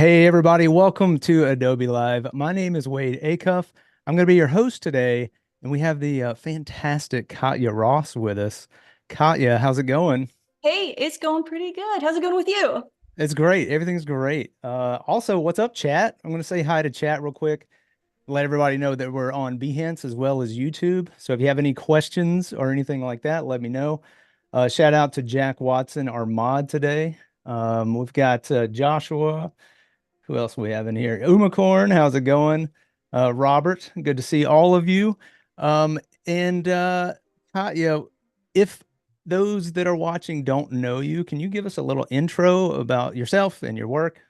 Hey everybody, welcome to Adobe Live. My name is Wade Acuff. I'm going to be your host today, and we have the fantastic Katya Ross with us. Katya, how's it going? Hey, it's going pretty good. How's it going with you? It's great. Everything's great. Also, what's up, chat? I'm going to say hi to chat real quick. Let everybody know that we're on Behance as well as YouTube. So if you have any questions or anything like that, let me know. Shout out to Jack Watson, our mod today. We've got Joshua. Who else we have in here? Umacorn, how's it going? Robert, good to see all of you. And Katya, if those that are watching don't know you, can you give us a little intro about yourself and your work?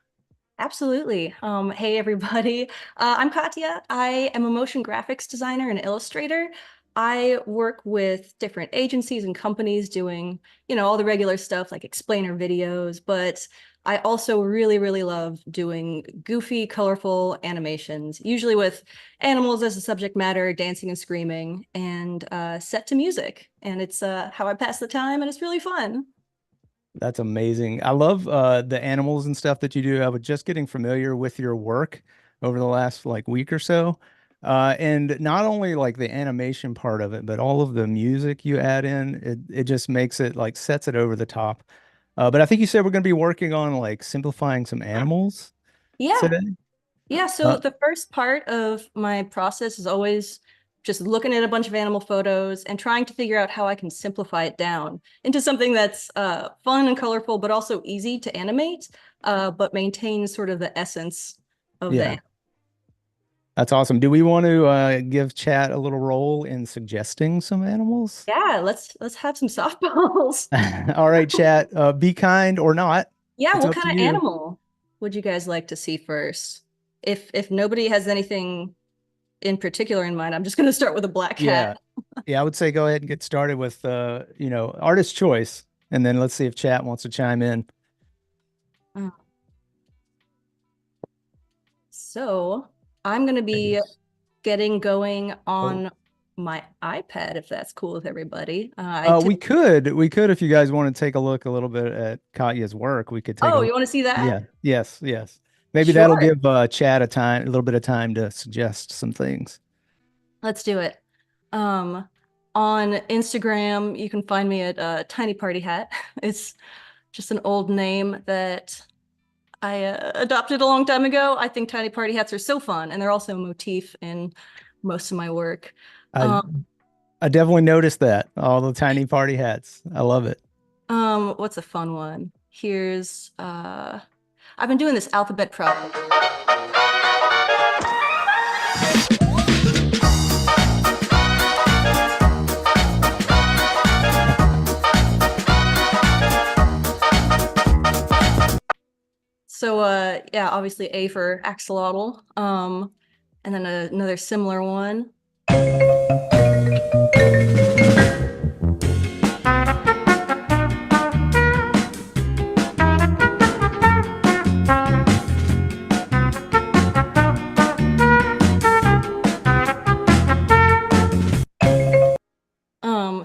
Absolutely. Hey, everybody. I'm Katya. I am a motion graphics designer and illustrator. I work with different agencies and companies doing, all the regular stuff like explainer videos, but I also really, really love doing goofy, colorful animations, usually with animals as the subject matter, dancing and screaming, and set to music. And it's how I pass the time, and it's really fun. That's amazing. I love the animals and stuff that you do. I was just getting familiar with your work over the last like week or so. And not only like the animation part of it, but all of the music you add in, it just makes it like sets it over the top. But I think you said we're going to be working on like simplifying some animals Yeah. today. Yeah, so Uh, the first part of my process is always just looking at a bunch of animal photos and trying to figure out how I can simplify it down into something that's fun and colorful, but also easy to animate, but maintains sort of the essence of the yeah, animal. that's awesome. Do we want to give chat a little role in suggesting some animals? Yeah, let's have some softballs. All right, chat. Be kind or not. Yeah, It's what up to kind of you. animal would you guys like to see first? If nobody has anything in particular in mind, I'm just going to start with a black Yeah. cat. Yeah, I would say go ahead and get started with artist choice, and then let's see if chat wants to chime in. So I'm going to I be guess. getting going Oh. on my iPad, if that's cool with everybody. I tip. We could if you guys want to take a look a little bit at Katya's work, we could take a Oh, look. you want to see that? Yeah. Yes, yes. Maybe that'll Sure. give chat a little bit of time to suggest some things. Let's do it. Um, on Instagram, you can find me at Tiny Party Hat. It's just an old name that I adopted a long time ago. I think tiny party hats are so fun, and they're also a motif in most of my work. I Um, I definitely noticed that. All the tiny party hats. I love it. what's a fun one? Here's I've been doing this alphabet problem. So yeah, obviously A for axolotl. And then another similar one.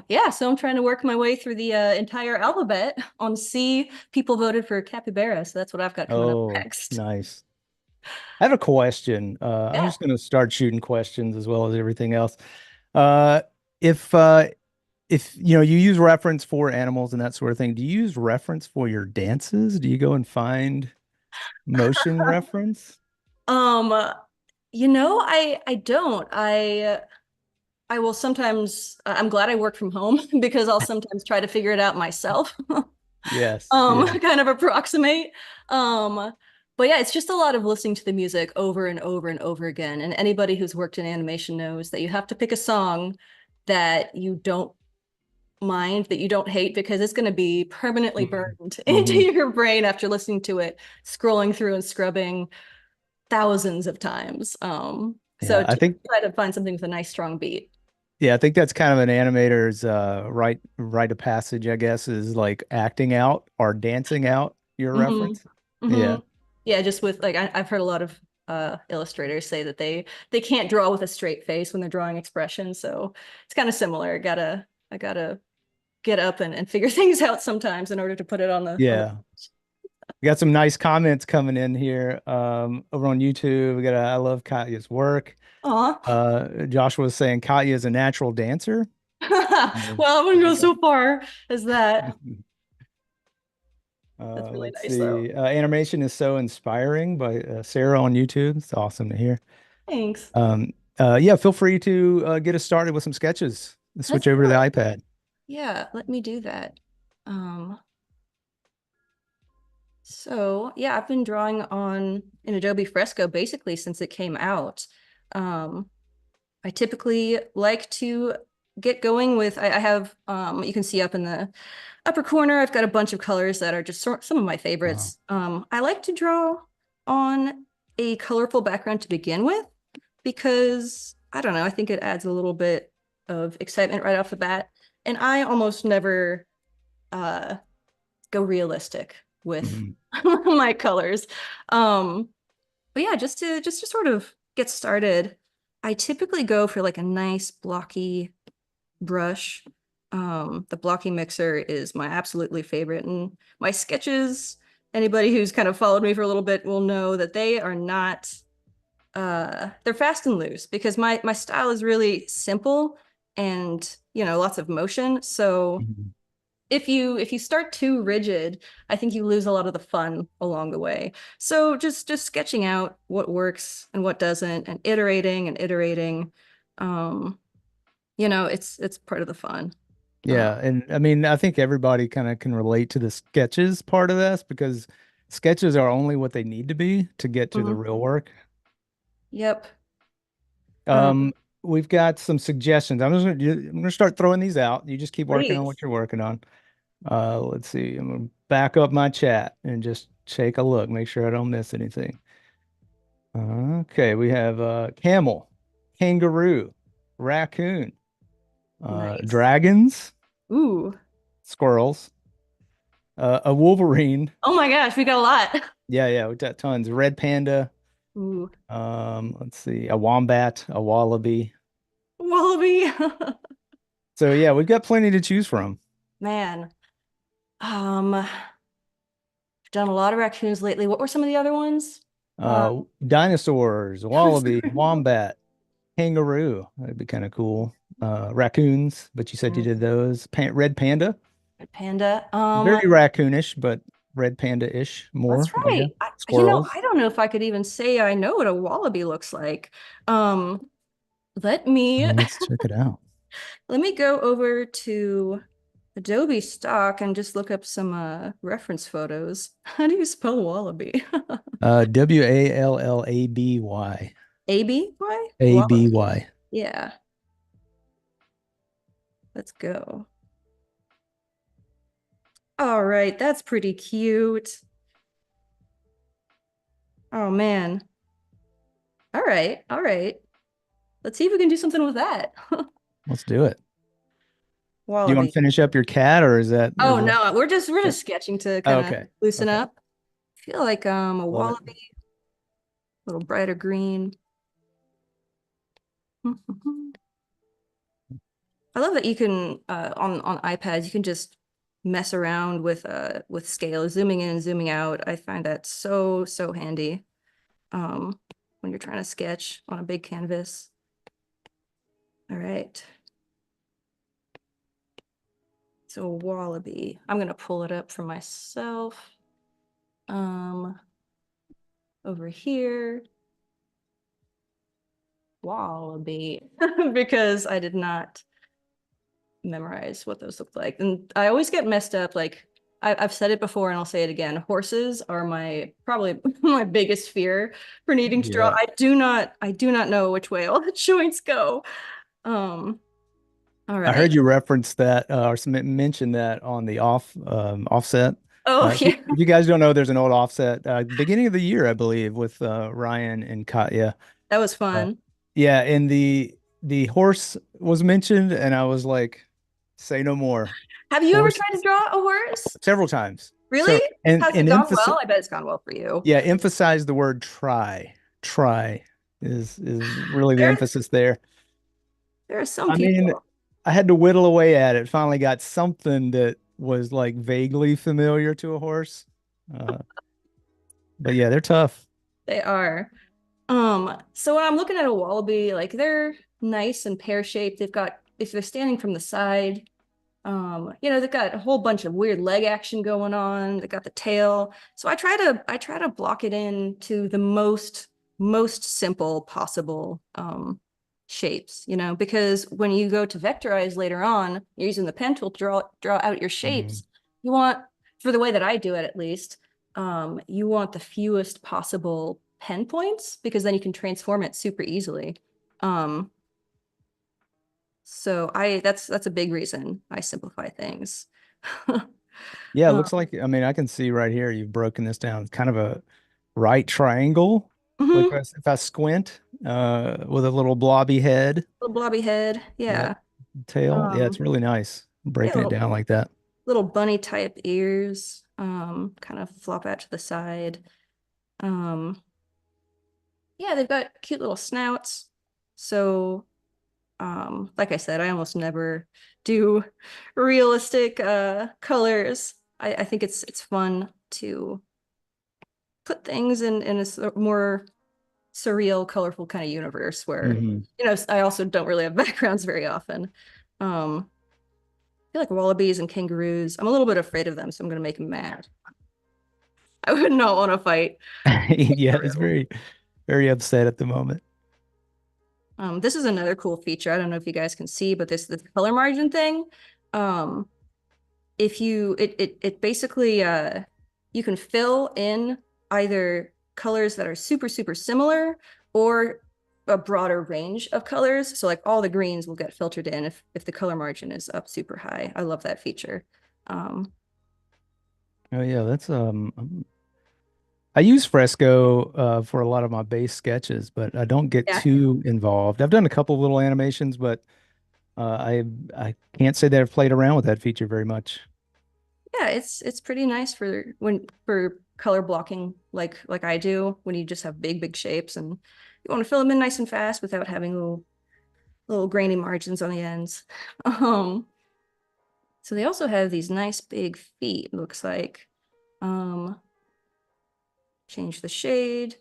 Yeah, so I'm trying to work my way through the entire alphabet. On C, people voted for capybara, so that's what I've got coming up Oh, next. nice. I have a question. I'm Yeah. just going to start shooting questions as well as everything else. Uh, if uh, if you use reference for animals and that sort of thing, do you use reference for your dances? Do you go and find motion reference? Um, I don't. I will sometimes. I'm glad I work from home because I'll sometimes try to figure it out myself. Yes. Yeah. Kind of approximate. Um, but yeah, it's just a lot of listening to the music over and over and over again. And anybody who's worked in animation knows that you have to pick a song that you don't mind, that you don't hate, because it's going to be permanently burned into Mm-hmm. your brain after listening to it, scrolling through and scrubbing thousands of times. So Yeah, I just think try to find something with a nice strong beat. yeah, I think that's kind of an animator's rite of passage, I guess, is like acting out or dancing out your Hmm. reference. Hmm. Yeah. Yeah, just with like I've heard a lot of illustrators say that they can't draw with a straight face when they're drawing expressions. So it's kind of similar. I gotta get up and figure things out sometimes in order to put it on the Yeah. We got some nice comments coming in here over on YouTube. We got I love Katya's work. Aw. Joshua was saying Katya is a natural dancer. Well, Mm. I wouldn't go so far as that. That's really Let's nice, though. see. Animation is so inspiring by Sarah on YouTube. It's awesome to hear. Thanks. Yeah, feel free to get us started with some sketches and Let's switch do over to the it. iPad. Yeah, let me do that. Um, so yeah, I've been drawing on in Adobe Fresco basically since it came out. Um, I typically like to get going with, I have, you can see up in the upper corner, I've got a bunch of colors that are just some of my Uh, favorites. I like to draw on a colorful background to begin with because I don't know, I think it adds a little bit of excitement right off the bat. And I almost never uh, go realistic with mhm, my colors. Um, but yeah, just to sort of get started, I typically go for like a nice blocky brush. The blocky mixer is my absolutely favorite, and my sketches, anybody who's kind of followed me for a little bit will know that they are not they're fast and loose because my style is really simple and lots of motion. So mhm. if you start too rigid, I think you lose a lot of the fun along the way. So just sketching out what works and what doesn't and iterating and iterating. Um, it's part of the fun. Uh, Yeah, and I mean, I think everybody kind of can relate to the sketches part of this because sketches are only what they need to be to get to the mhm. real work. Yep. Um, we've got some suggestions. I'm gonna start throwing these out. You just keep working on Please. what you're working on. Let's see. I'm gonna back up my chat and just take a look, make sure I don't miss anything. Okay, we have camel, kangaroo, raccoon, Nice. dragons, Ooh. squirrels, a wolverine. Oh my gosh, we got a lot. Yeah, we got tons. Red panda. Ooh. Let's see, a wombat, a wallaby. Wallaby. So yeah, we've got plenty to choose from. Man. I've done a lot of raccoons lately. What were some of the other ones? Uh, Dinosaurs, wallaby, wombat, kangaroo. That'd be kind of cool. Raccoons, but you said you did those. Red panda, Panda. very raccoonish, but red panda-ish That's more, I guess. right. Squirrels. I don't know if I could even say I know what a wallaby looks like. Um, let me Let's check it out. let me go over to Adobe Stock and just look up some reference photos. How do you spell wallaby? Wallaby. A-B-Y? Wallaby. ABY. Yeah, let's go. All right, that's pretty cute. Oh man. All right, all right. Let's see if we can do something with that. Let's do it. Do you want to Wallaby. finish up your cat or Oh is that no, we're yep. just sketching to Oh, kind of okay. loosen Okay. up. I feel like a Love it. wallaby, a little brighter green. I love that you can on iPads you can just mess around with scale, zooming in and zooming out. I find that so handy when you're trying to sketch on a big canvas. All right. So wallaby. I'm gonna pull it up for myself. Um, over here, wallaby, because I did not memorize what those look like. And I always get messed up. Like I've said it before and I'll say it again. Horses are my probably my biggest fear for needing to draw. Yeah. I do not know which way all the joints go. Um, all I right. heard you reference that or mention that on the offset. Oh If yeah, you guys don't know, there's an old offset beginning of the year, I believe, with Ryan and Katya. that was Uh, fun. yeah, and the horse was mentioned, and I was like, say no more. Have you ever Horse tried to draw a horse? several times. Really? So Has it and gone emphasis well? I bet it's gone well for you. yeah, emphasize the word try. Try is really the There, emphasis there. there are some I mean, people. I had to whittle away at it. Finally got something that was like vaguely familiar to a horse. Uh, but yeah, they're tough. They are. So when I'm looking at a wallaby, like they're nice and pear-shaped. They've got, if they're standing from the side, they've got a whole bunch of weird leg action going on. They got the tail. So I try to block it in to the most simple possible shapes, because when you go to vectorize later on, you're using the pen tool to draw out your Mhm. shapes. You want, for the way that I do it at least, you want the fewest possible pen points because then you can transform it super easily. Um, so that's a big reason I simplify things. Yeah, it Um, looks like, I mean, I can see right here you've broken this down. It's kind of a right triangle. Like mhm. if I squint, with a little blobby head. Little blobby head, Yep. yeah. Tail. Yeah, it's Um, really nice yeah, breaking it little down like that. little bunny type ears, kind of flop out to the side. Um, yeah, they've got cute little snouts. So, like I said, I almost never do realistic colors. I think it's fun to put things in a more surreal, colorful kind of universe where, Hmm. I also don't really have backgrounds very often. I feel like wallabies and kangaroos, I'm a little bit afraid of them, so I'm gonna make them mad. I would not want to fight Yeah, it's kangaroo. very, very upset at the moment. This is another cool feature. I don't know if you guys can see, but this color margin thing, um, if you it basically you can fill in either colors that are super super similar or a broader range of colors. So like all the greens will get filtered in if the color margin is up super high. I love that feature. Um, Oh yeah, that's I use Fresco for a lot of my base sketches, but I don't get yeah, too involved. I've done a couple little animations, but I can't say that I've played around with that feature very much. yeah, it's pretty nice for color blocking like I do when you just have big shapes and you want to fill them in nice and fast without having little grainy margins on the ends. Um, so they also have these nice big feet, looks like. Um, change the shade.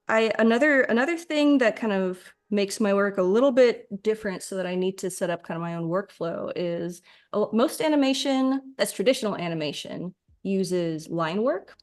Another thing that kind of makes my work a little bit different so that I need to set up kind of my own workflow is most animation that's traditional animation uses line work.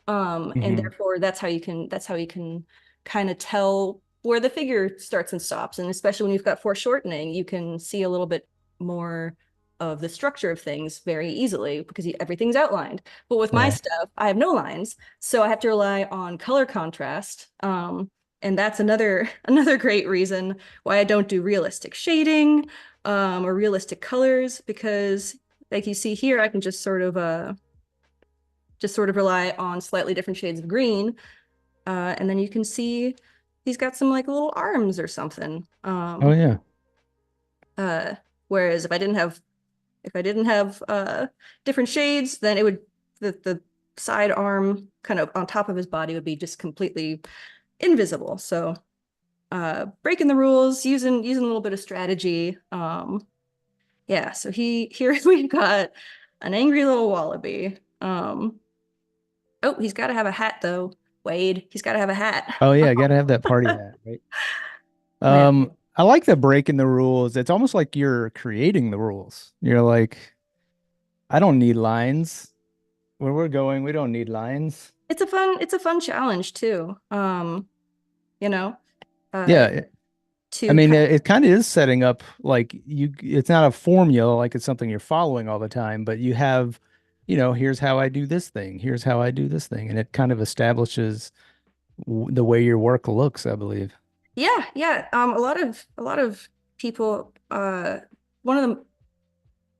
And Hmm. therefore that's how you can kind of tell where the figure starts and stops. And especially when you've got foreshortening, you can see a little bit more of the structure of things very easily because everything's outlined. But with my Right. stuff, I have no lines, so I have to rely on color contrast. And that's another great reason why I don't do realistic shading or realistic colors because, like you see here, I can just sort of rely on slightly different shades of green. And then you can see he's got some like little arms or something. Oh yeah. Uh, whereas if I didn't have different shades, then it would the side arm kind of on top of his body would be just completely invisible. So breaking the rules, using a little bit of strategy. Yeah, so here we've got an angry little wallaby. Oh, he's got to have a hat though. Wade, he's got to have a hat. Oh yeah, I gotta have that party hat, right? Oh yeah. I like the breaking the rules. It's almost like you're creating the rules. You're like, I don't need lines. Where we're going, we don't need lines. It's a fun challenge too. You know, uh Yeah, I to mean, kind it kind of is setting up like it's not a formula, like it's something you're following all the time, but you have, here's how I do this thing, here's how I do this thing, and it kind of establishes the way your work looks, I believe. yeah. A lot of people one of the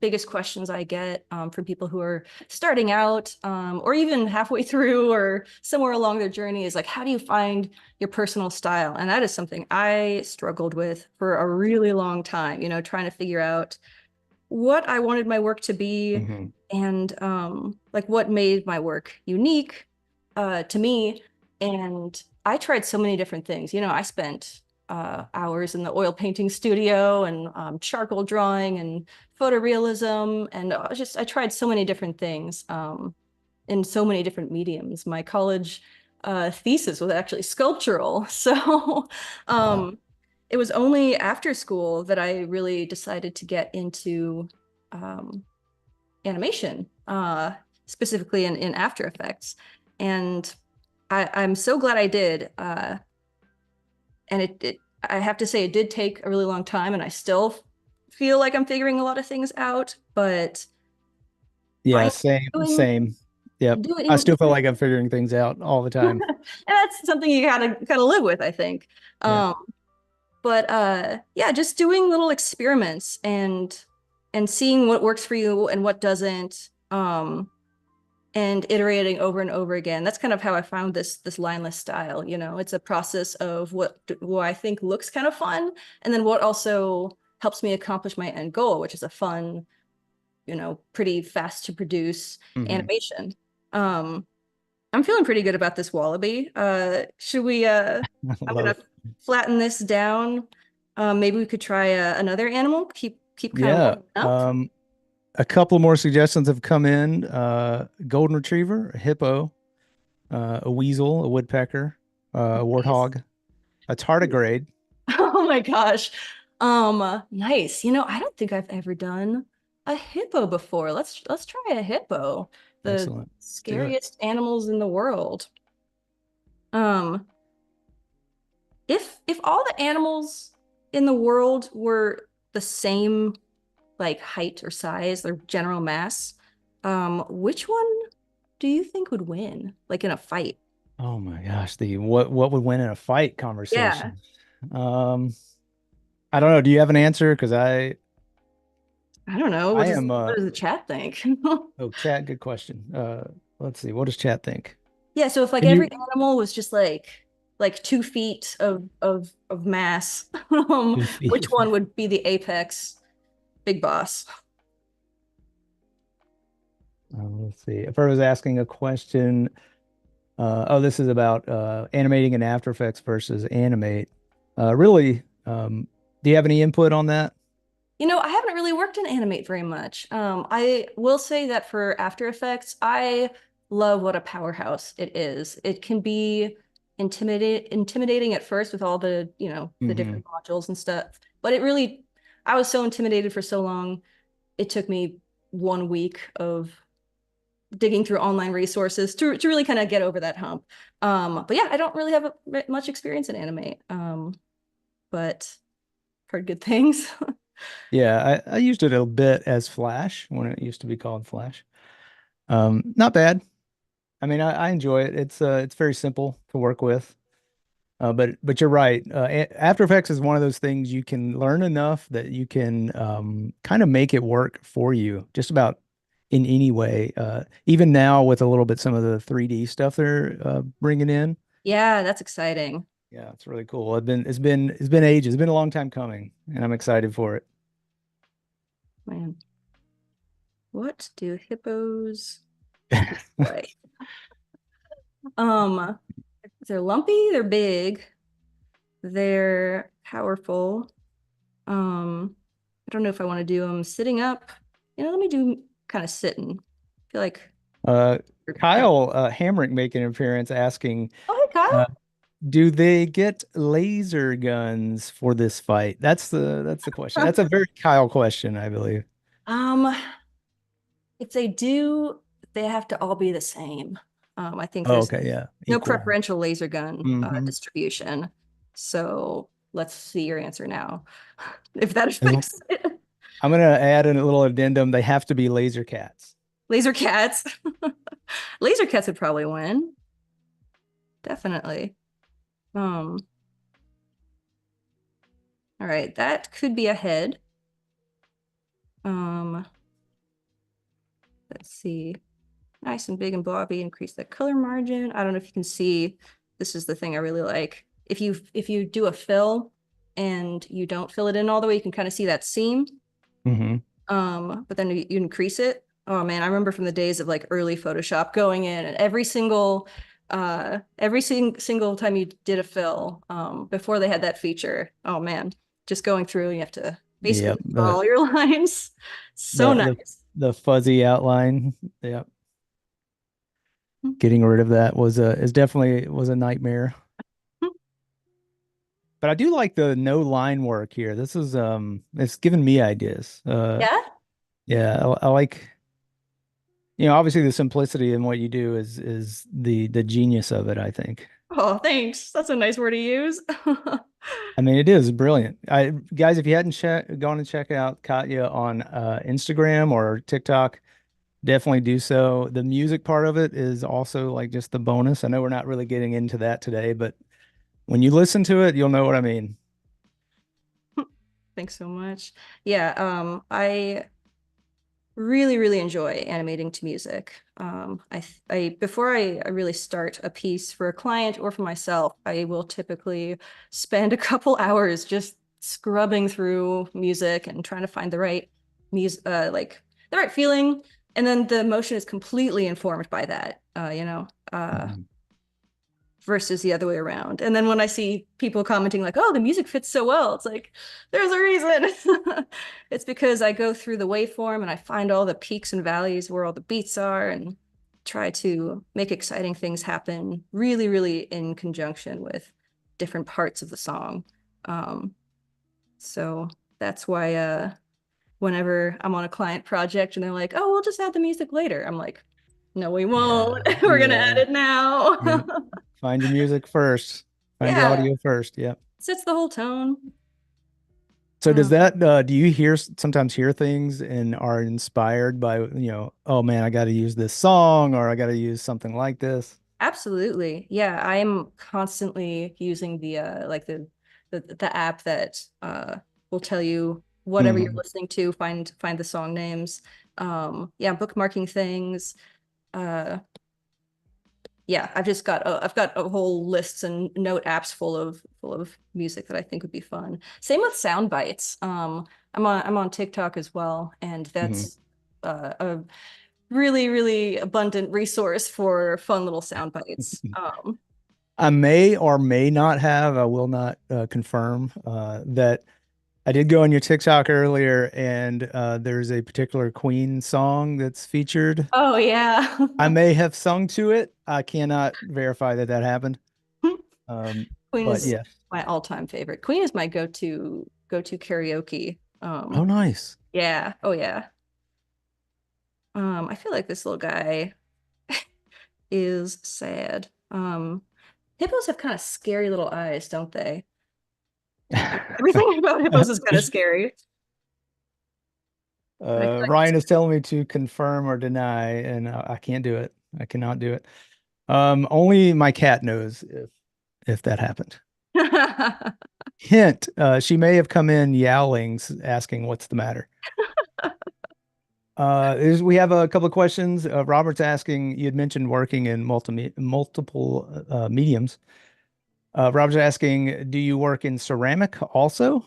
biggest questions I get from people who are starting out or even halfway through or somewhere along their journey is like, how do you find your personal style? And that is something I struggled with for a really long time, trying to figure out what I wanted my work to be Hmm. and like what made my work unique to me. And I tried so many different things. I spent hours in the oil painting studio and charcoal drawing and photorealism, and I tried so many different things. in so many different mediums. My college thesis was actually sculptural. So Wow. um, it was only after school that I really decided to get into um, animation, specifically in After Effects. And I'm so glad I did. And I have to say, it did take a really long time, and I still feel like I'm figuring a lot of things out. But Yeah, finally same, doing same. Yep. I doing, still feel like I'm figuring things out all the and time. that's something you gotta live with, I think. Yeah. Um, but yeah, just doing little experiments and seeing what works for you and what doesn't. And iterating over and over again. That's kind of how I found this lineless style. It's a process of what I think looks kind of fun, and then what also helps me accomplish my end goal, which is a fun, pretty fast to produce Hmm. animation. Um, I'm feeling pretty good about this wallaby. Should we I I'm love gonna it. flatten this down. Maybe we could try another animal, keep kind of Yeah. warming up. A couple more suggestions have come in. Golden retriever, a hippo, a weasel, a woodpecker, a Nice. warthog, a tardigrade. Oh my gosh. Nice. I don't think I've ever done a hippo before. Let's try a hippo. The Excellent. Let's do it. scariest animals in the world. Um, if all the animals in the world were the same like height or size, their general mass, which one do you think would win, like in a fight? Oh my gosh, the what would win in a fight Yeah. conversation. Um, I don't know. Do you have an answer? Because I don't know. I am What does the chat think? oh, chat, good question. Let's see. What does chat think? Yeah, so if like Can every you animal was just like 2 feet of mass, 2 feet? which one would be the apex big boss? Let's see. If I was asking a question, oh, this is about animating in After Effects versus animate. Really, do you have any input on that? I haven't really worked in animate very much. I will say that for After Effects, I love what a powerhouse it is. It can be intimidating at first with all the Hmm. different modules and stuff. But I was so intimidated for so long. It took me 1 week of digging through online resources to really kind of get over that hump. But yeah, I don't really have much experience in anime, but heard good things. Yeah, I used it a bit as Flash when it used to be called Flash. Not bad. I mean, I enjoy it. It's very simple to work with. But you're right. After Effects is one of those things you can learn enough that you can kind of make it work for you, just about in any way. Even now with a little bit some of the 3D stuff they're bringing in. Yeah, that's exciting. Yeah, it's really cool. It's been ages. It's been a long time coming, and I'm excited for it. Man, what do hippos like? Um, they're lumpy, they're big, they're powerful. I don't know if I want to do them sitting up. Let me do kind of sitting. I feel like Uh, you're kind of. Kyle Hamrick making an appearance asking, Oh, hey, uh, Kyle. do they get laser guns for this fight? That's the question. That's a very Kyle question, I believe. Um, if they do, they have to all be the same. I think Oh, there's okay, yeah, no equal. preferential laser gun Hmm. distribution. So let's see your answer now, if that As affects it. I'm gonna add in a little addendum. They have to be laser cats. Laser cats. Laser cats would probably win. Definitely. Um, all right, that could be a head. Um, let's see. Nice and big and blobby, increase the color margin. I don't know if you can see, this is the thing I really like. If you do a fill and you don't fill it in all the way, you can kind of see that seam. Hmm. But then you increase it. Oh man, I remember from the days of like early Photoshop going in and every single time you did a fill, before they had that feature. Oh man, just going through, you have to basically Yep. draw The all your lines. So the the nice. the fuzzy outline. Yep. Getting rid of that was a is definitely was a nightmare. But I do like the no line work here. This is it's given me ideas. Yeah. Yeah, I like, obviously the simplicity in what you do is the genius of it, I think. Oh, thanks. That's a nice word to use. I mean, it is brilliant. I guys, if you hadn't gone to check out Katya on Instagram or TikTok, definitely do so. The music part of it is also like just the bonus. I know we're not really getting into that today, but when you listen to it, you'll know what I mean. Thanks so much. Yeah, I really, really enjoy animating to music. I before I really start a piece for a client or for myself, I will typically spend a couple hours just scrubbing through music and trying to find the right music, like the right feeling. And then the emotion is completely informed by that, Mhm. versus the other way around. And then when I see people commenting like, "Oh, the music fits so well," it's like, there's a reason. It's because I go through the waveform and I find all the peaks and valleys where all the beats are and try to make exciting things happen really, really in conjunction with different parts of the song. Um, so that's why whenever I'm on a client project and they're like, "Oh, we'll just add the music later," I'm like, "No, we won't. Yeah, We're gonna add yeah, it now." yeah. Find your music first. Find your Yeah, audio first. Yeah. sets the whole tone. So does Um, that do you sometimes hear things and are inspired by, oh man, I got to use this song or I got to use something like this? Absolutely. Yeah, I'm constantly using the the app that will tell you whatever you're Hmm. listening to, find the song names. Yeah, bookmarking things. Uh yeah, I've got a whole lists and note apps full of music that I think would be fun. Same with sound bites. I'm on TikTok as well, and Hmm. that's a really, really abundant resource for fun little sound bites. I may or may not have, I will not confirm that I did go on your TikTok earlier and there's a particular Queen song that's featured. Oh yeah. I may have sung to it. I cannot verify that that happened. Queen But is yeah. my all-time favorite. Queen is my go-to karaoke. Oh, nice. Yeah. Oh yeah. I feel like this little guy is sad. Hippos have kind of scary little eyes, don't they? Everything about hippos is kind of scary. But I feel Ryan is telling me to confirm or deny, and I can't do it. I cannot do it. Only my cat knows if that happened. like Hint, she may have come in yowling, asking what's the matter. We have a couple of questions. Robert's asking, you had mentioned working in multiple mediums. Robert's asking, do you work in ceramic also?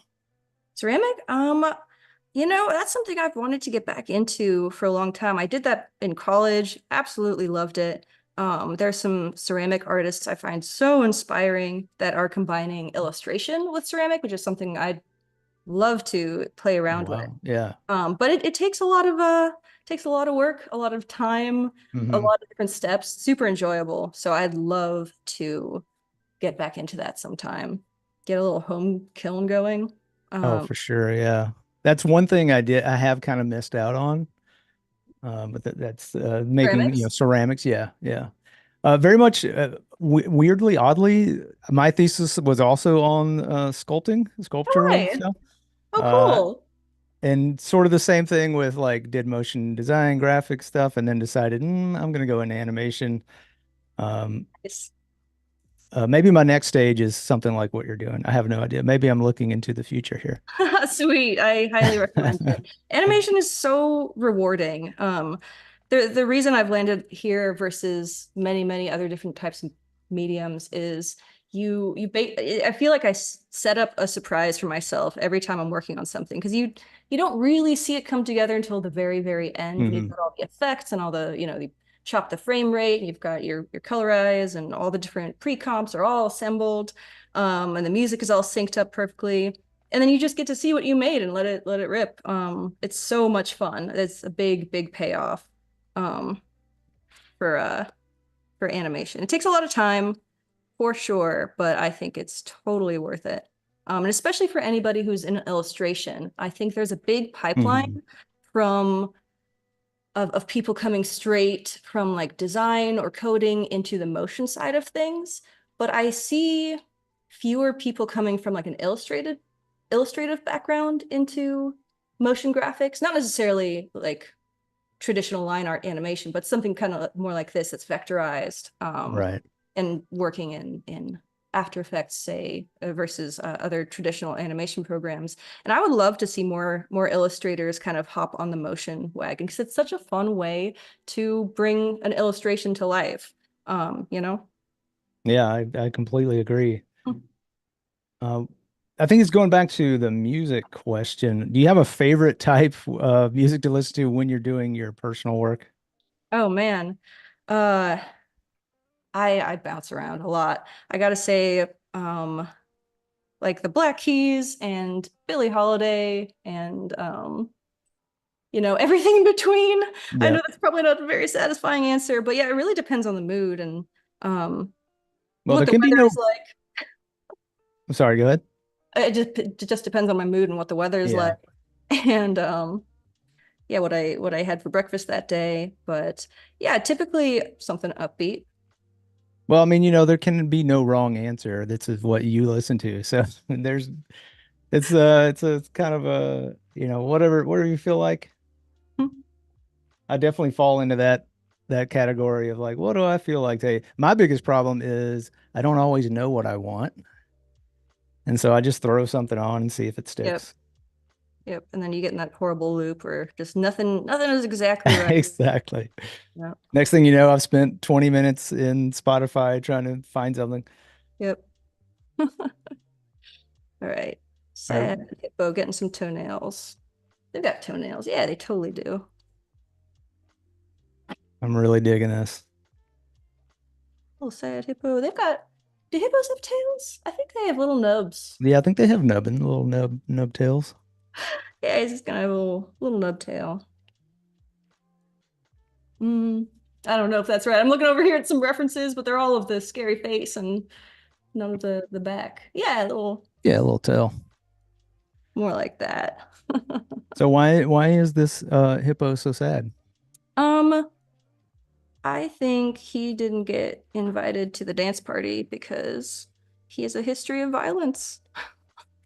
ceramic. That's something I've wanted to get back into for a long time. I did that in college, absolutely loved it. There's some ceramic artists I find so inspiring that are combining illustration with ceramic, which is something I'd love to play Oh, around with. wow. Yeah. But it takes a lot of work, a lot of time, a Hmm. lot of different steps. Super enjoyable. So I'd love to get back into that sometime. Get a little home kiln going. Oh, Um, for sure. Yeah. That's one thing I have kind of missed out on. But that's making, ceramics. ceramics. Yeah. Yeah. Very much weirdly, oddly, my thesis was also on sculptural Hi. stuff. Oh, Uh, cool. and sort of the same thing with like did motion design, graphic stuff, and then decided I'm gonna go into animation. Um, It's Maybe my next stage is something like what you're doing. I have no idea. Maybe I'm looking into the future here. sweet. I highly recommend it. Animation is so rewarding. The reason I've landed here versus many, many other different types of mediums is I feel like set up a surprise for myself every time I'm working on something because you don't really see it come together until the very, very end when you've Hmm. got all the effects and all the, you chop the frame rate, and you've got your colorize and all the different pre-comps are all assembled. And the music is all synced up perfectly, and then you just get to see what you made and let it rip. It's so much fun. It's a big payoff um for for animation. It takes a lot of time for sure, but I think it's totally worth it. And especially for anybody who's in illustration, I think there's a big Mhm. pipeline from of people coming straight from like design or coding into the motion side of things. But I see fewer people coming from like an illustrative background into motion graphics, not necessarily like traditional line art animation, but something kind of more like this that's vectorized Right. and working in After Effects, say, versus other traditional animation programs. And I would love to see more illustrators kind of hop on the motion wagon because it's such a fun way to bring an illustration to life. You know? Yeah, I completely agree. Um, I think it's going back to the music question. Do you have a favorite type of music to listen to when you're doing your personal work? Oh man. Uh I bounce around a lot. I gotta say, like the Black Keys and Billie Holiday and everything in between. I Yeah. know that's probably not a very satisfying answer, but yeah, it really depends on the mood and um Well, what there the can be weather no, is like. I'm sorry, go ahead. It just depends on my mood and what the weather is like. Yeah. And yeah, what I had for breakfast that day. But yeah, typically something upbeat. Well, I mean, there can be no wrong answer. This is what you listen to. So it's kind of a, whatever you feel like. I definitely fall into that category of like, what do I feel like today? My biggest problem is I don't always know what I want. And so I just throw something on and see if it Yep. sticks. Yep. And then you get in that horrible loop where just nothing is exactly right. Exactly. Yep. Next thing you know, I've spent 20 minutes in Spotify trying to find something. Yep. All right. All right, Sad hippo getting some toenails. They've got toenails. Yeah, they totally do. I'm really digging this. Little sad hippo. Do hippos have tails? I think they have little nubs. Yeah, I think they have nubbin, little nub tails. Yeah, he's just gonna have a little nub tail. Mm, I don't know if that's right. I'm looking over here at some references, but they're all of the scary face and none of the back. Yeah, a little Yeah, a little tail. more like that. So why is this hippo so sad? Um, I think he didn't get invited to the dance party because he has a history of violence.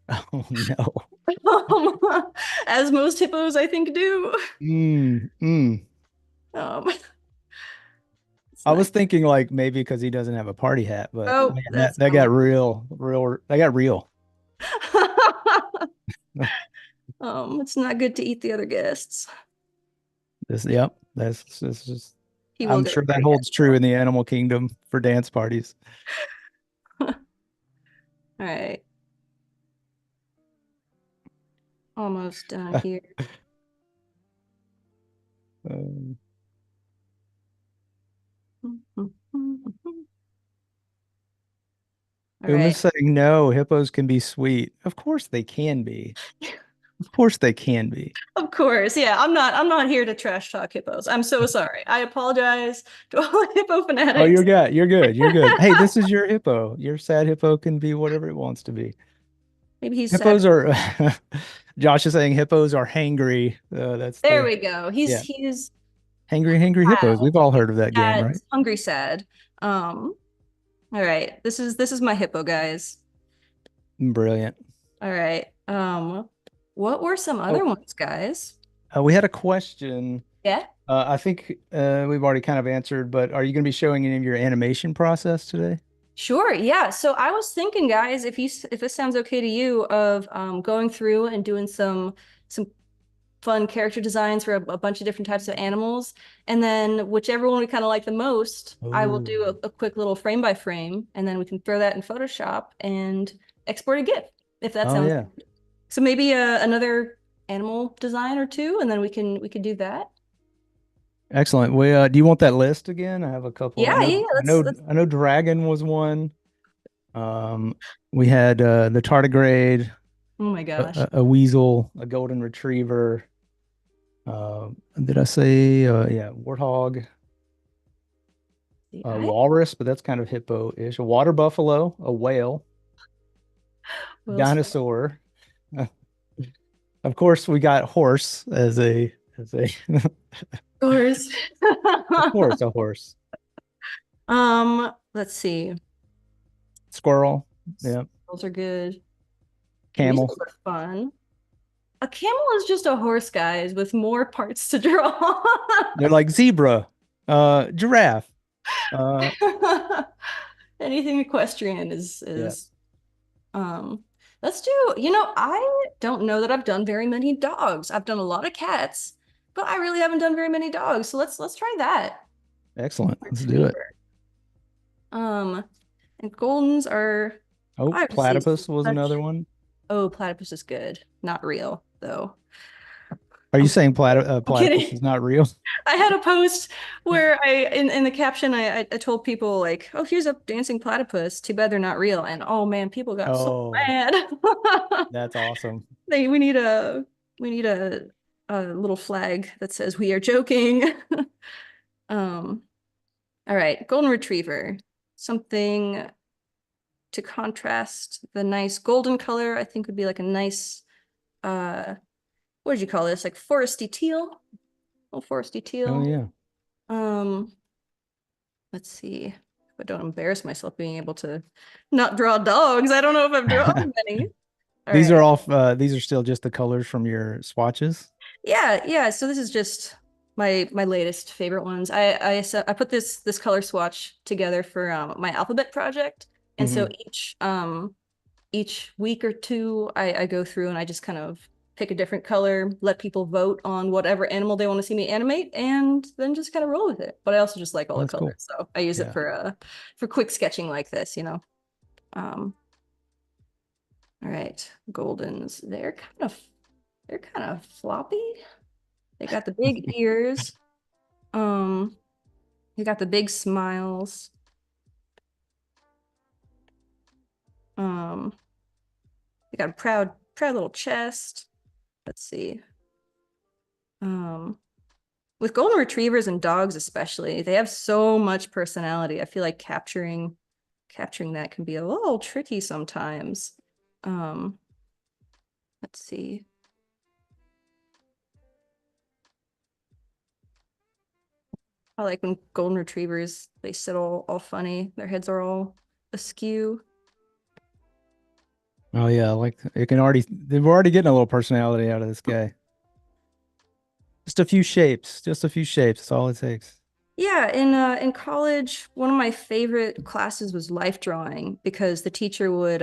Oh no. As most hippos, I think, do. Mm. Um, it's I not. was thinking like maybe because he doesn't have a party hat, but Oh, man, that that's that got common. real. That got real. It's not good to eat the other guests. Yep. That's just. He will I'm get a sure that party hat holds true though. in the animal kingdom for dance parties. All right, almost done here. Um, All Uma's right. saying no, hippos can be sweet. Of course they can be. Of course they can be. Of course, yeah. I'm not here to trash talk hippos. I'm so sorry. I apologize to all the hippo Oh, you're fanatics. good. You're good. You're good. Hey, this is your hippo. Your sad hippo can be whatever it wants to be. Maybe he's sad. Hippos are, Josh is saying hippos are hangry. That's There the, we go. He's yeah, he's hangry hippos. We've all heard of that game, sad, right? hungry sad. Um, all right. This is my hippo, guys. Brilliant. All right. What were some other Oh, ones, guys? we had a question. Yeah. I think we've already kind of answered, but are you going to be showing any of your animation process today? Sure. Yeah. So I was thinking, guys, if this sounds okay to you, of going through and doing some fun character designs for a bunch of different types of animals, and then whichever one we kind of like the most, I will Oh, do a quick little frame by frame, and then we can throw that in Photoshop and export a GIF if that oh sounds. yeah. So maybe another animal design or two, and then we could do that. Excellent. Do you want that list again? I have a couple. Yeah. Yeah. I know Dragon was one. Um, we had the tardigrade, Oh my gosh. a weasel, a golden retriever. Did I say yeah, warthog? A walrus, but that's kind of hippo-ish. A water buffalo, a whale, Well, of dinosaur. Of course, we got horse as a course. of course a horse. Let's see. Squirrel. Yeah. Those are good. Camel. Weasels are fun. A camel is just a horse, guys, with more parts to draw. They're like zebra, giraffe. Uh, Anything equestrian is yeah. um let's do, I don't know that I've done very many dogs. I've done a lot of cats, but I really haven't done very many dogs. So let's try that. Excellent. Let's do it. Retriever. Um, and Goldens are Oh, obviously platypus was such. another one. Oh, platypus is good. Not real though. Are you I'm, saying I'm platypus kidding. is not real? I had a post where in the caption I told people like, oh, here's a dancing platypus. Too bad they're not real. And oh man, people got so Oh, mad. that's awesome. We need a little flag that says we are joking. Um, all right, golden retriever. Something to contrast the nice golden color, I think would be like a nice what did you call this? Like foresty teal. Oh, foresty Oh teal. yeah. Um, let's see. If I don't embarrass myself being able to not draw dogs. I don't know if I've drawn many. All These right. are all these are still just the colors from your swatches. Yeah, yeah. So this is just my latest favorite ones. I put this color swatch together for my alphabet project, and so Hmm. each week or two I go through and I just kind of pick a different color, let people vote on whatever animal they want to see me animate, and then just kind of roll with it. But I also just like all Oh, the that's colors, cool. so I use it Yeah. for quick sketching like this. Um, all right, Goldens. They're kind of floppy. They got the big ears. Um, they got the big smiles. Um, they got a proud little chest. Let's see. Um, with golden retrievers and dogs especially, they have so much personality. I feel like capturing that can be a little tricky sometimes. Um, let's see. I like when golden retrievers, they sit all funny. Their heads are all askew. Oh yeah, like it can already we're already getting a little personality out of this guy. Just a few shapes, just a few shapes. That's all it takes. Yeah, in college, one of my favorite classes was life drawing because the teacher would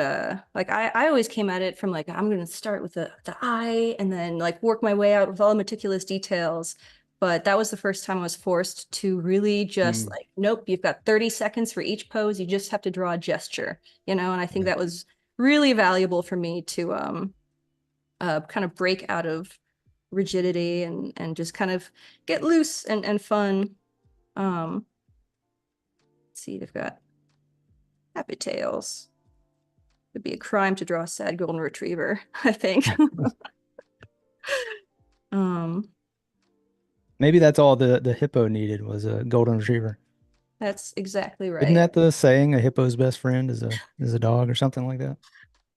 like I always came at it from like I'm gonna start with the eye and then like work my way out with all the meticulous details. But that was the first time I was forced to really just Mm, like, nope, you've got 30 seconds for each pose. You just have to draw a gesture, and I think yeah. that was really valuable for me to kind of break out of rigidity and just kind of get loose and fun. Um, let's see, they've got happy tails. It'd be a crime to draw a sad golden retriever, I think. um, Maybe that's all the hippo needed was a golden retriever. that's exactly Isn't right. that the saying? A hippo's best friend is a dog or something like that?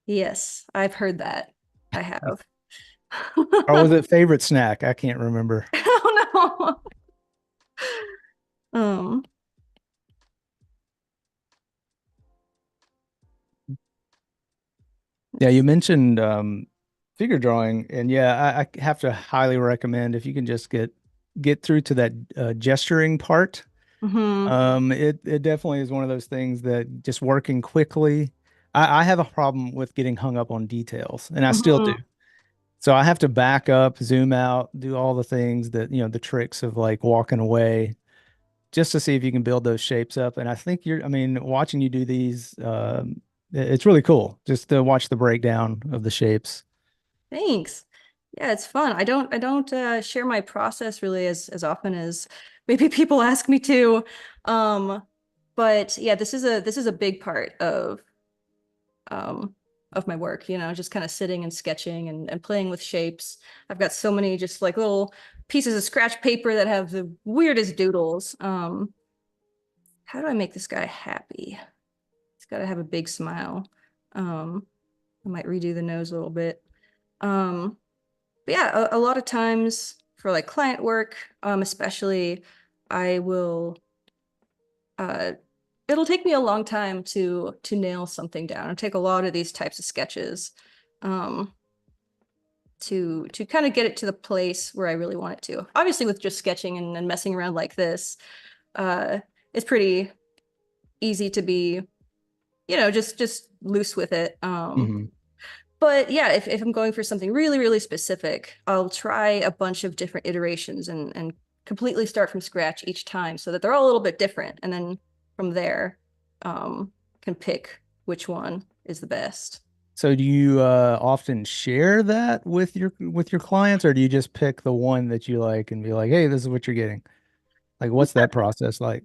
Yes, I've heard that. I have. Or was it favorite snack? I can't remember. Oh no. Yeah, you Let's mentioned figure drawing, and yeah, I have to highly recommend if you can just get through to that gesturing part. mm-hmm. It definitely is one of those things that just working quickly. I have a problem with getting hung up on details, and I still do. Mm-hmm. So I have to back up, zoom out, do all the things that, the tricks of like walking away just to see if you can build those shapes up. And I think I mean, watching you do these, it's really cool just to watch the breakdown of the shapes. Thanks. Yeah, it's fun. I don't share my process really as often as maybe people ask me to. Um, but yeah, this is a big part um of my work, just kind of sitting and sketching and playing with shapes. I've got so many just like little pieces of scratch paper that have the weirdest doodles. how do I make this guy happy? He's got to have a big smile. I might redo the nose a little bit. Um, but yeah, a lot of times for like client work, especially, I will uh it'll take me a long time to nail something down. It'll take a lot of these types of sketches um to kind of get it to the place where I really want it to. Obviously with just sketching and messing around like this, uh it's pretty easy to be, just loose with it. Hmm. But yeah, if I'm going for something really, really specific, I'll try a bunch of different iterations and completely start from scratch each time so that they're all a little bit different. And then from there, can pick which one is the best. So do you often share that with your clients, or do you just pick the one that you like and be like, "Hey, this is what you're getting"? Like, what's that process like?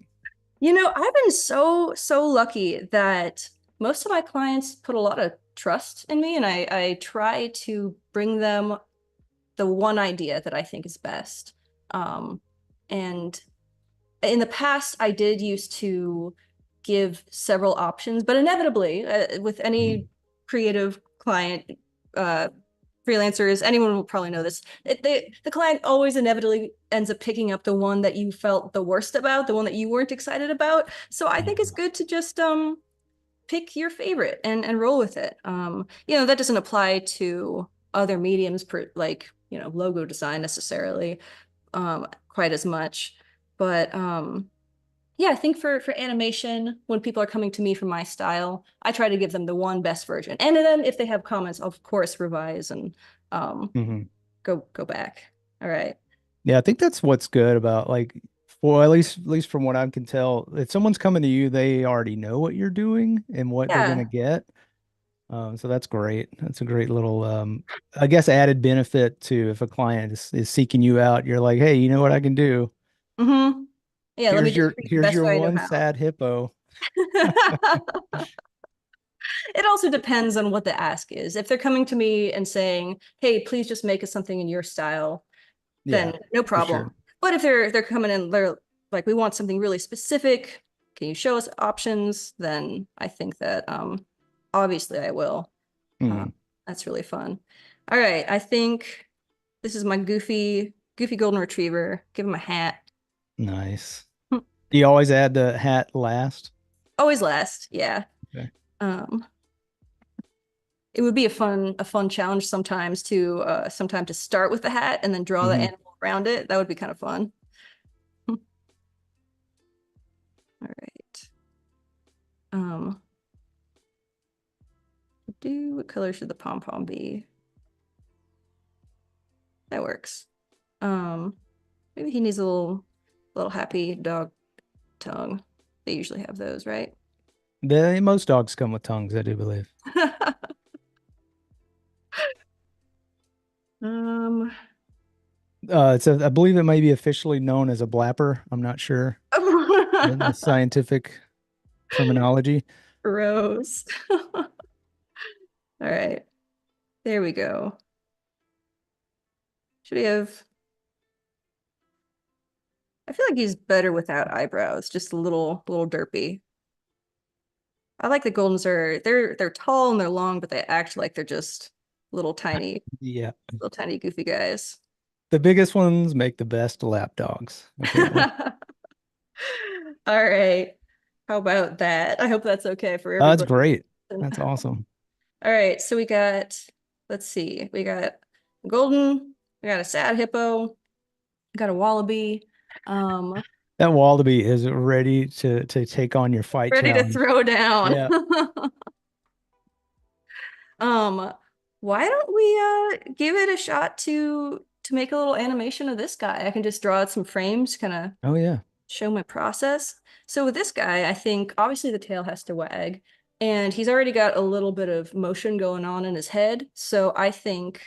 I've been so lucky that most of my clients put a lot of trust in me, and I try to bring them the one idea that I think is best. And in the past, I did used to give several options, but inevitably, with Mhm. any creative client, uh, freelancers, anyone will probably know this. The client always inevitably ends up picking up the one that you felt the worst about, the one that you weren't excited about. So I think it's Mhm. good to just pick your favorite and roll with it. That doesn't apply to other mediums per like, logo design necessarily quite as much. But yeah, I think for animation, when people are coming to me for my style, I try to give them the one best version. And then if they have comments, I'll of course revise and um Mhm. go back. All right. Yeah, I think that's what's good about like, well, at least from what I can tell, if someone's coming to you, they already know what you're doing and what they're gonna Yeah. get. So that's great. That's a great little, I guess, added benefit to if a client is seeking you out. You're like, hey, you know what I can do? Mm-hmm. Yeah, let me just treat it the Here's best your way I know one how. sad hippo. It also depends on what the ask is. If they're coming to me and saying, "Hey, please just make us something in your style," Yeah, then no for sure. problem. But if they're coming in, they're like, "We want something really specific. Can you show us options?" Then I think that obviously I will. Uh, Hmm. that's really fun. All right, I think this is my goofy golden retriever. Give him a hat. Nice. Do you always add the hat last? Always last, yeah. Okay. Um, it would be a fun challenge sometime to start with the hat and then draw the Hmm. animal around it. That would be kind of fun. All right. Um, what color should the pom pom be? That works. Um, maybe he needs a little happy dog tongue. They usually have those, right? Most dogs come with tongues, I do believe. um, I believe it may be officially known as a blapper. I'm not sure the scientific terminology. Rose. All right, there we go. Should we have? I feel like he's better without eyebrows, just a little derpy. I like the Goldens are they're tall and they're long, but they act like they're just little tiny, Yeah. little tiny goofy guys. The biggest ones make the best lap dogs, apparently. All right. How about that? I hope that's okay for That's everybody. great. All That's awesome. right, so let's see, we got golden, we got a sad hippo, we got a wallaby, um, That wallaby is ready to take on your fight ready to challenge. throw down. Yeah. Um, why don't we give it a shot to make a little animation of this guy? I can just draw out some frames, kind of Oh yeah. show my process. So with this guy, I think obviously the tail has to wag, and he's already got a little bit of motion going on in his head. So I think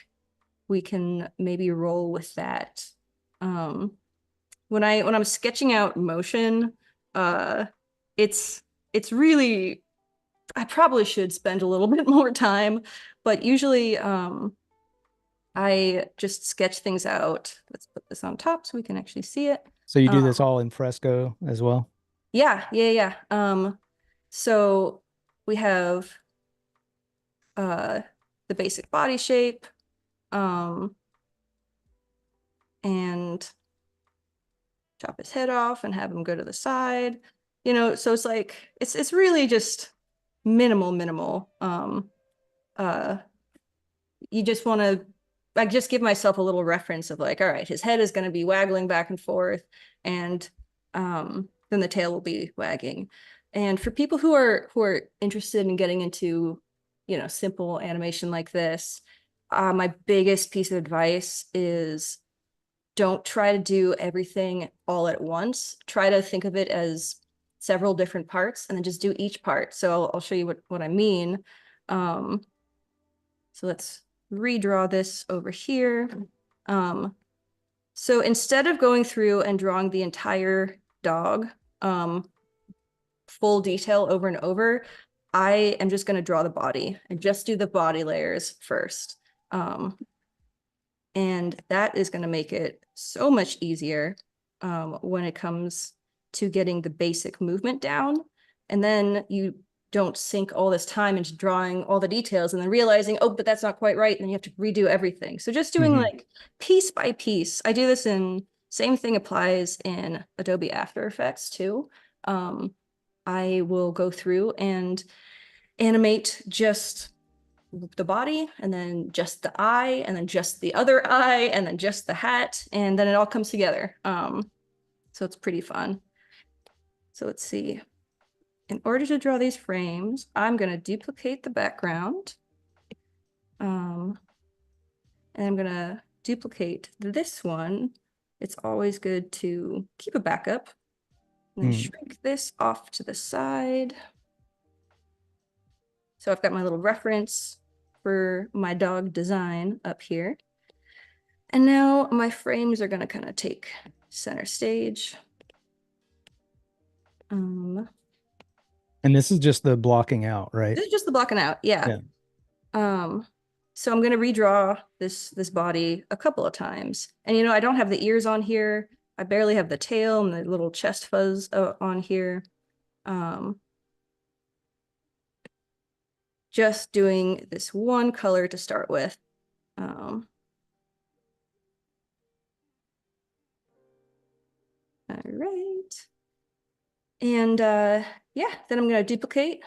we can maybe roll with that. Um, when I'm sketching out motion, uh, it's it's really I probably should spend a little bit more time, but usually I just sketch things out. Let's put this on top so we can actually see it. So you do this Um, all in fresco as well? Yeah. So we have uh the basic body shape, um, and chop his head off and have him go to the side. So it's like it's really just minimal. Uh you just want to like just give myself a little reference of like, all right, his head is going to be waggling back and forth, and then the tail will be wagging. And for people who are interested in getting into, simple animation like this, my biggest piece of advice is don't try to do everything all at once. Try to think of it as several different parts and then just do each part. So I'll show you what I mean. Um, so let's redraw this over here. Um, so instead of going through and drawing the entire dog, full detail over and over, I am just going to draw the body and just do the body layers first. And that is going to make it so much easier when it comes to getting the basic movement down. And then you don't sink all this time into drawing all the details and then realizing, oh, but that's not quite right. And then you have to redo everything. So just doing like piece by piece. I do this same thing applies in Adobe After Effects too. I will go through and animate just the body, and then just the eye, and then just the other eye, and then just the hat, and then it all comes together. So it's pretty fun. So let's see. In order to draw these frames, I'm going to duplicate the background. And I'm going to duplicate this one. It's always good to keep a backup. And then shrink this off to the side. So I've got my little reference for my dog design up here. And now my frames are going to kind of take center stage. And this is just the blocking out, right? This is just the blocking out, yeah. So I'm going to redraw this body a couple of times. And I don't have the ears on here. I barely have the tail and the little chest fuzz on here. Just doing this one color to start with. All right. And yeah, then I'm going to duplicate.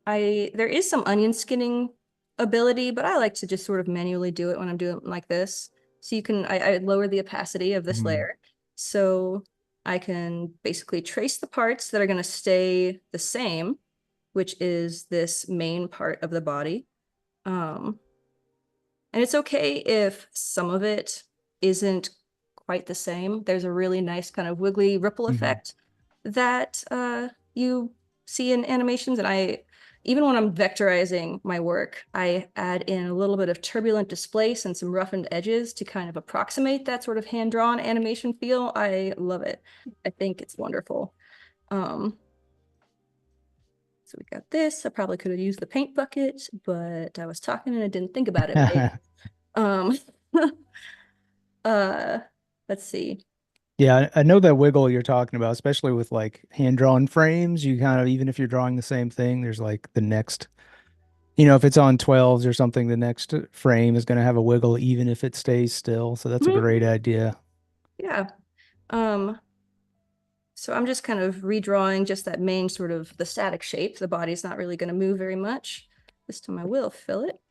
There is some onion skinning ability, but I like to just sort of manually do it when I'm doing it like this. So I lower the opacity of this layer. So I can basically trace the parts that are going to stay the same, which is this main part of the body. And it's okay if some of it isn't quite the same. There's a really nice kind of wiggly ripple effect that you see in animations. And even when I'm vectorizing my work, I add in a little bit of turbulent displace and some roughened edges to kind of approximate that sort of hand-drawn animation feel. I love it. I think it's wonderful. So we got this. I probably could have used the paint bucket, but I was talking and I didn't think about it, right? Let's see. Yeah, I know that wiggle you're talking about, especially with like hand-drawn frames. You kind of, even if you're drawing the same thing, there's like the next, if it's on 12s or something, the next frame is going to have a wiggle even if it stays still. So that's a great idea. Yeah. So I'm just kind of redrawing just that main sort of the static shape. The body's not really going to move very much. This time I will fill it.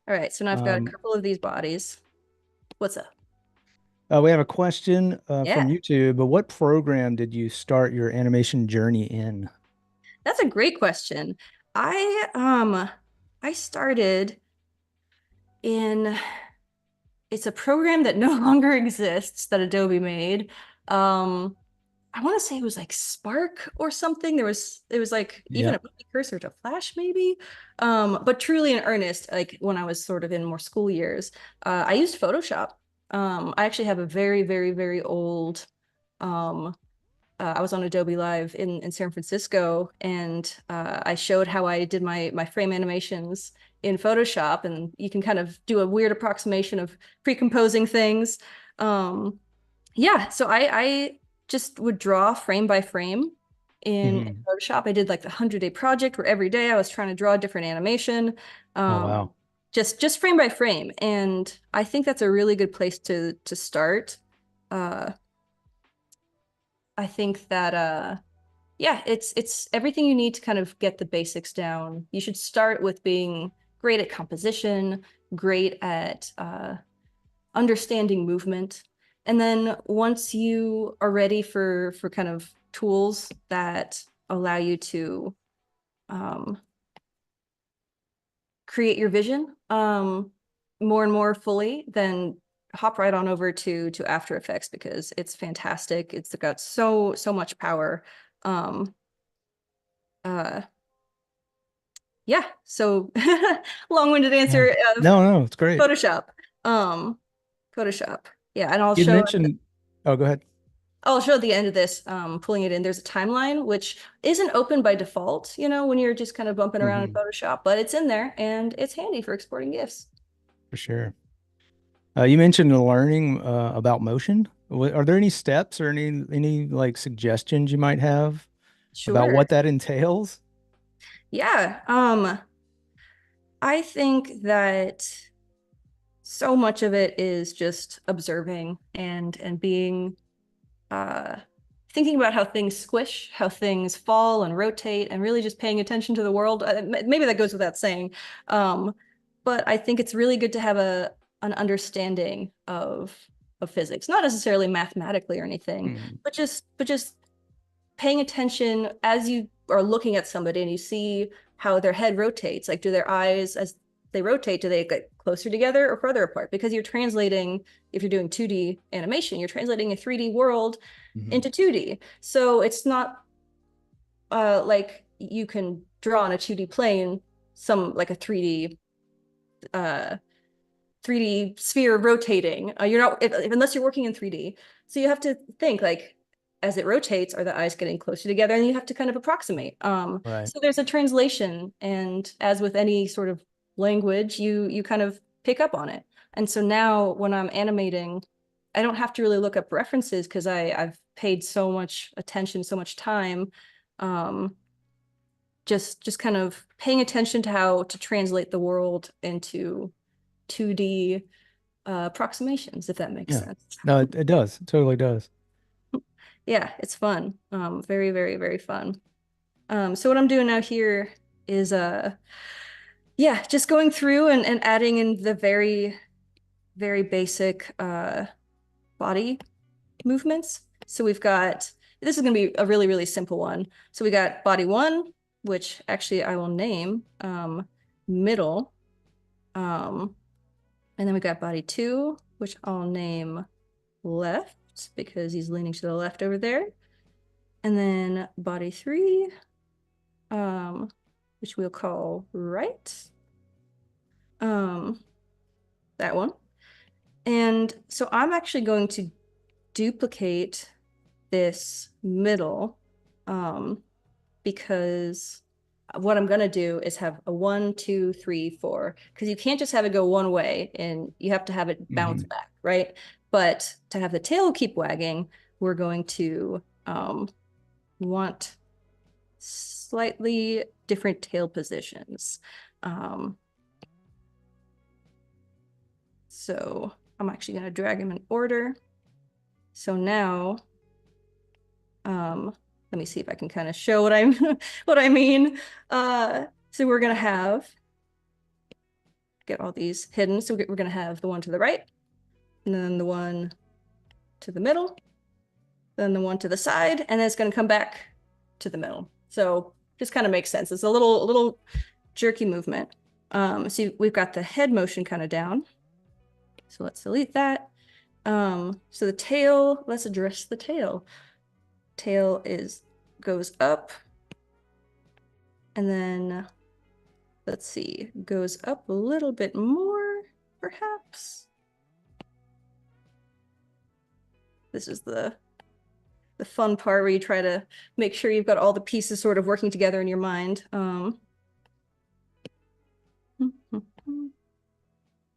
All right, so now I've got a couple of these bodies. What's up? We have a question Yeah. from YouTube. But what program did you start your animation journey in? That's a great question. I started in it's a program that no longer exists that Adobe made. I want to say it was like Spark or something. It was like even a precursor to Flash, maybe. But truly in earnest, like when I was sort of in more school years, I used Photoshop. I actually have a very, very, very old I was on Adobe Live in San Francisco, and I showed how I did my frame animations in Photoshop, and you can kind of do a weird approximation of pre-composing things. Yeah, so I just would draw frame by frame in Hmm. Photoshop. I did like the 100-day project where every day I was trying to draw a different animation, Oh, um, wow. just frame by frame. And I think that's a really good place to start. Uh, I think that yeah, it's everything you need to kind of get the basics down. You should start with being great at composition, great at understanding movement. And then once you are ready for kind of tools that allow you to um, create your vision more and more fully, then hop right on over to After Effects because it's fantastic. It's got so much power. Um, uh, yeah, so long-winded Yeah. answer of No, no, it's great. Photoshop. Um, Photoshop. Yeah, and You'd mentioned, oh, go ahead. I'll show at the end of this, pulling it in, there's a timeline, which isn't open by default, you know, when you're just kind of bumping around in Hmm. Photoshop, but it's in there and it's handy for exporting GIFs. For sure. You mentioned learning about motion. Are there any steps or any like suggestions you might have about Sure. what that entails? Yeah. I think that so much of it is just observing and being uh thinking about how things squish, how things fall and rotate, and really just paying attention to the world. Maybe that goes without saying. Um, but I think it's really good to have a an understanding of physics, not necessarily mathematically or anything, Mhm. but just paying attention as you are looking at somebody and you see how their head rotates. Like, do their eyes, as they rotate, do they get closer together or further apart? Because you're translating, if you're doing 2D animation, you're translating a 3D world Mhm. into 2D. So it's not like you can draw on a 2D plane some like a 3D sphere rotating. You're not unless you're working in 3D. So you have to think like as it rotates, are the eyes getting closer together? And you have to kind of approximate. Right. So there's a translation, and as with any sort of language, you kind of pick up on it. And so now when I'm animating, I don't have to really look up references because I've paid so much attention, so much time, um, just kind of paying attention to how to translate the world into 2D approximations, if that makes Yeah. sense. No, it does. It totally does. Yeah, it's fun. Very, very, very fun. So what I'm doing now here is yeah, just going through and adding in the very, very basic body movements. So we've got, this is gonna be a really, really simple one. So we got body one, which actually I will name middle. Um, and then we got body two, which I'll name left because he's leaning to the left over there. And then body three, um, which we'll call right. Um, that one. And so I'm actually going to duplicate this middle because what I'm going to do is have a 1, 2, 3, 4, because you can't just have it go one way and you have to have it bounce Hmm. back, right? But to have the tail keep wagging, we're going to want slightly different tail positions. Um, so I'm actually going to drag them in order. So now, let me see if I can kind of show what I'm what I mean. So we're going to have get all these hidden. So we're going to have the one to the right, and then the one to the middle, then the one to the side, and then it's going to come back to the middle. So just kind of makes sense. It's a little jerky movement. So we've got the head motion kind of down. So let's delete that. So the tail, let's address the tail. Tail goes up, and then let's see, goes up a little bit more, perhaps. This is the the fun part where you try to make sure you've got all the pieces sort of working together in your mind.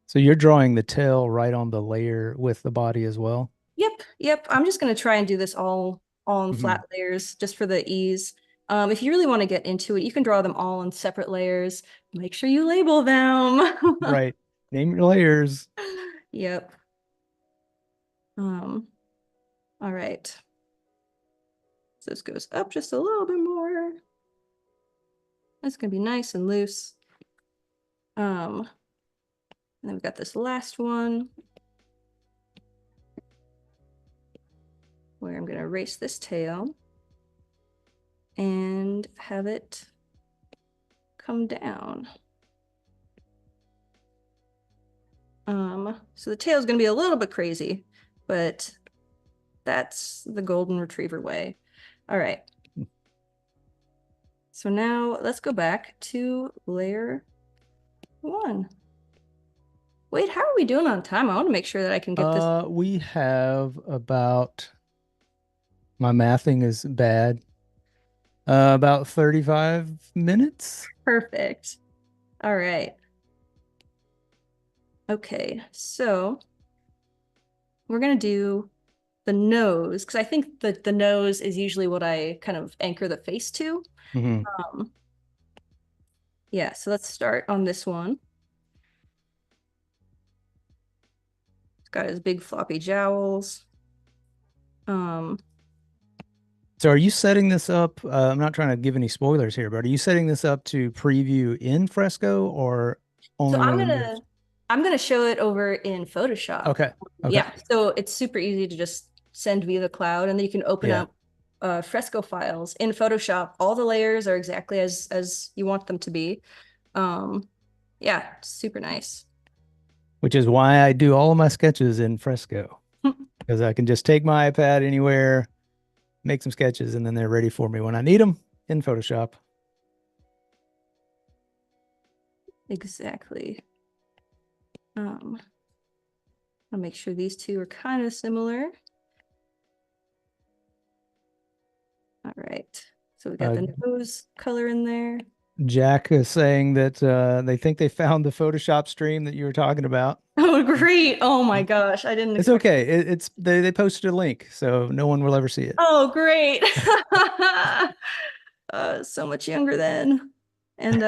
So you're drawing the tail right on the layer with the body as well? Yep. I'm just gonna try and do this all in Hmm. flat layers just for the ease. If you really want to get into it, you can draw them all in separate layers. Make sure you label them. Right. Name your layers. Yep. Um, all right. So this goes up just a little bit more. That's gonna be nice and loose. And then we've got this last one where I'm gonna erase this tail and have it come down. So the tail is gonna be a little bit crazy, but that's the golden retriever way. All right. So now let's go back to layer 1. Wait, how are we doing on time? I want to make sure that I can get this We have about, my mathing is bad. About 35 minutes. perfect. All right. Okay, so we're gonna do the nose because I think that the nose is usually what I kind of anchor the face to. Hmm. Um, yeah, so let's start on this one. It's got his big floppy jowls. Um, So are you setting this up? I'm not trying to give any spoilers here, but are you setting this up to preview in Fresco or so only when you're... I'm gonna show it over in Photoshop. Okay. Okay. Yeah, so it's super easy to just send via the cloud, and then you can open Yeah. up Fresco files in Photoshop. All the layers are exactly as you want them to be. Um, yeah, super nice. Which is why I do all of my sketches in Fresco because I can just take my iPad anywhere, make some sketches, and then they're ready for me when I need them in Photoshop. Exactly. I'll make sure these two are kind of similar. All right. So we got Uh, the nose color in there. Jack is saying that they think they found the Photoshop stream that you were talking about. Oh, great. Oh my gosh. I didn't It's expect. okay. It's they posted a link, so no one will ever see it. Oh, great. So much younger then. And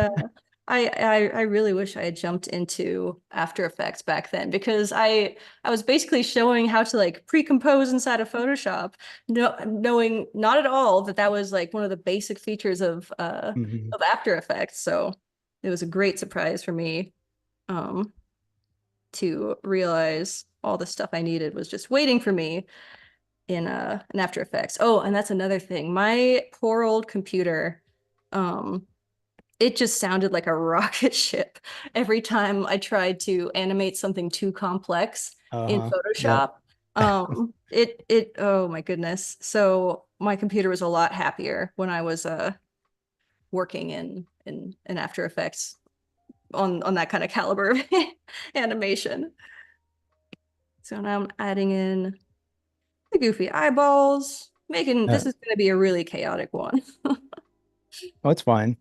I really wish I had jumped into After Effects back then because I was basically showing how to like pre-compose inside of Photoshop, knowing not at all that that was like one of the basic features Mhm. of After Effects. So it was a great surprise for me um to realize all the stuff I needed was just waiting for me in After Effects. Oh, and that's another thing. My poor old computer, um, it just sounded like a rocket ship every time I tried to animate something too complex in Uh-huh. Yep. Photoshop. It oh my goodness. So my computer was a lot happier when I was working in After Effects on that kind of caliber of animation. So now I'm adding in the goofy eyeballs, making Uh, this is going to be a really chaotic one. oh, it's fine.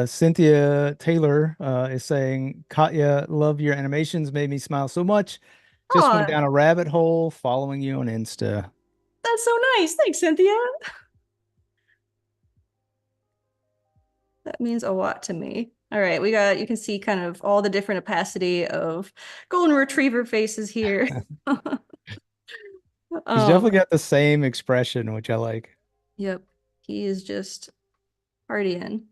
Cynthia Taylor is saying, Katya, love your animations, made me smile so much. Just went Oh, down a rabbit hole following you on Insta. that's so nice. Thanks, Cynthia. That means a lot to me. All right, you can see kind of all the different opacity of golden retriever faces here. He's Um, definitely got the same expression, which I like. yep, he is just partying.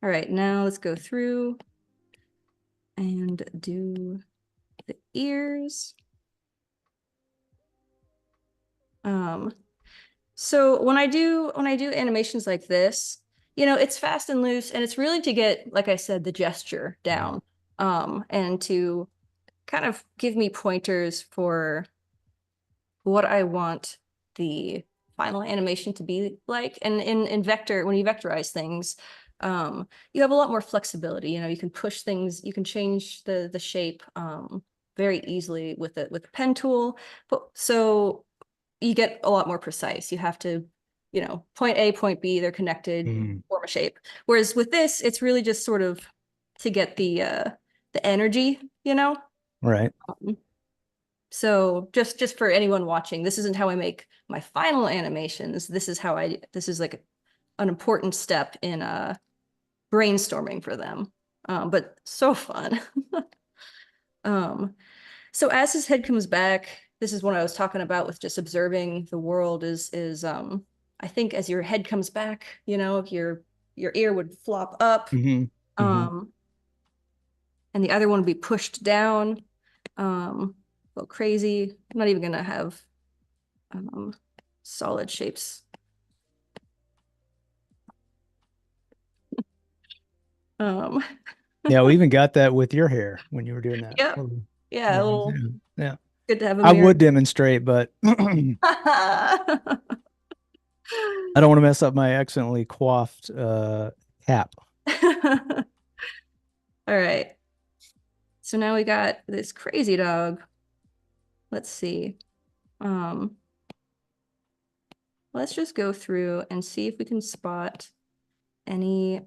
All right, now let's go through and do the ears. Um, So when I do animations like this, it's fast and loose and it's really to get, like I said, the gesture Mhm. down, and to kind of give me pointers for what I want the final animation to be like. And in vector, when you vectorize things, you have a lot more flexibility. You can push things, you can change the shape very easily with the pen tool. But so you get a lot more precise. You have to, point A, point B, they're connected, Mhm. form a shape. Whereas with this, it's really just sort of to get the energy, Right. So just for anyone watching, this isn't how I make my final animations. This is like an important step in brainstorming for them. But so fun. Um, so as his head comes back, this is what I was talking about with just observing the world is I think as your head comes back, if your ear would flop up, Hmm. Hmm. um, and the other one would be pushed down. A little crazy. I'm not even gonna have um, solid shapes. Um, Yeah, we even got that with your hair when you were doing that. yep. Yeah, a Little little zoom. Yeah. good to have a I mirror. would demonstrate, but I don't want to mess up my accidentally coiffed cap. All right. So now we got this crazy dog. Let's see. Um, let's just go through and see if we can spot any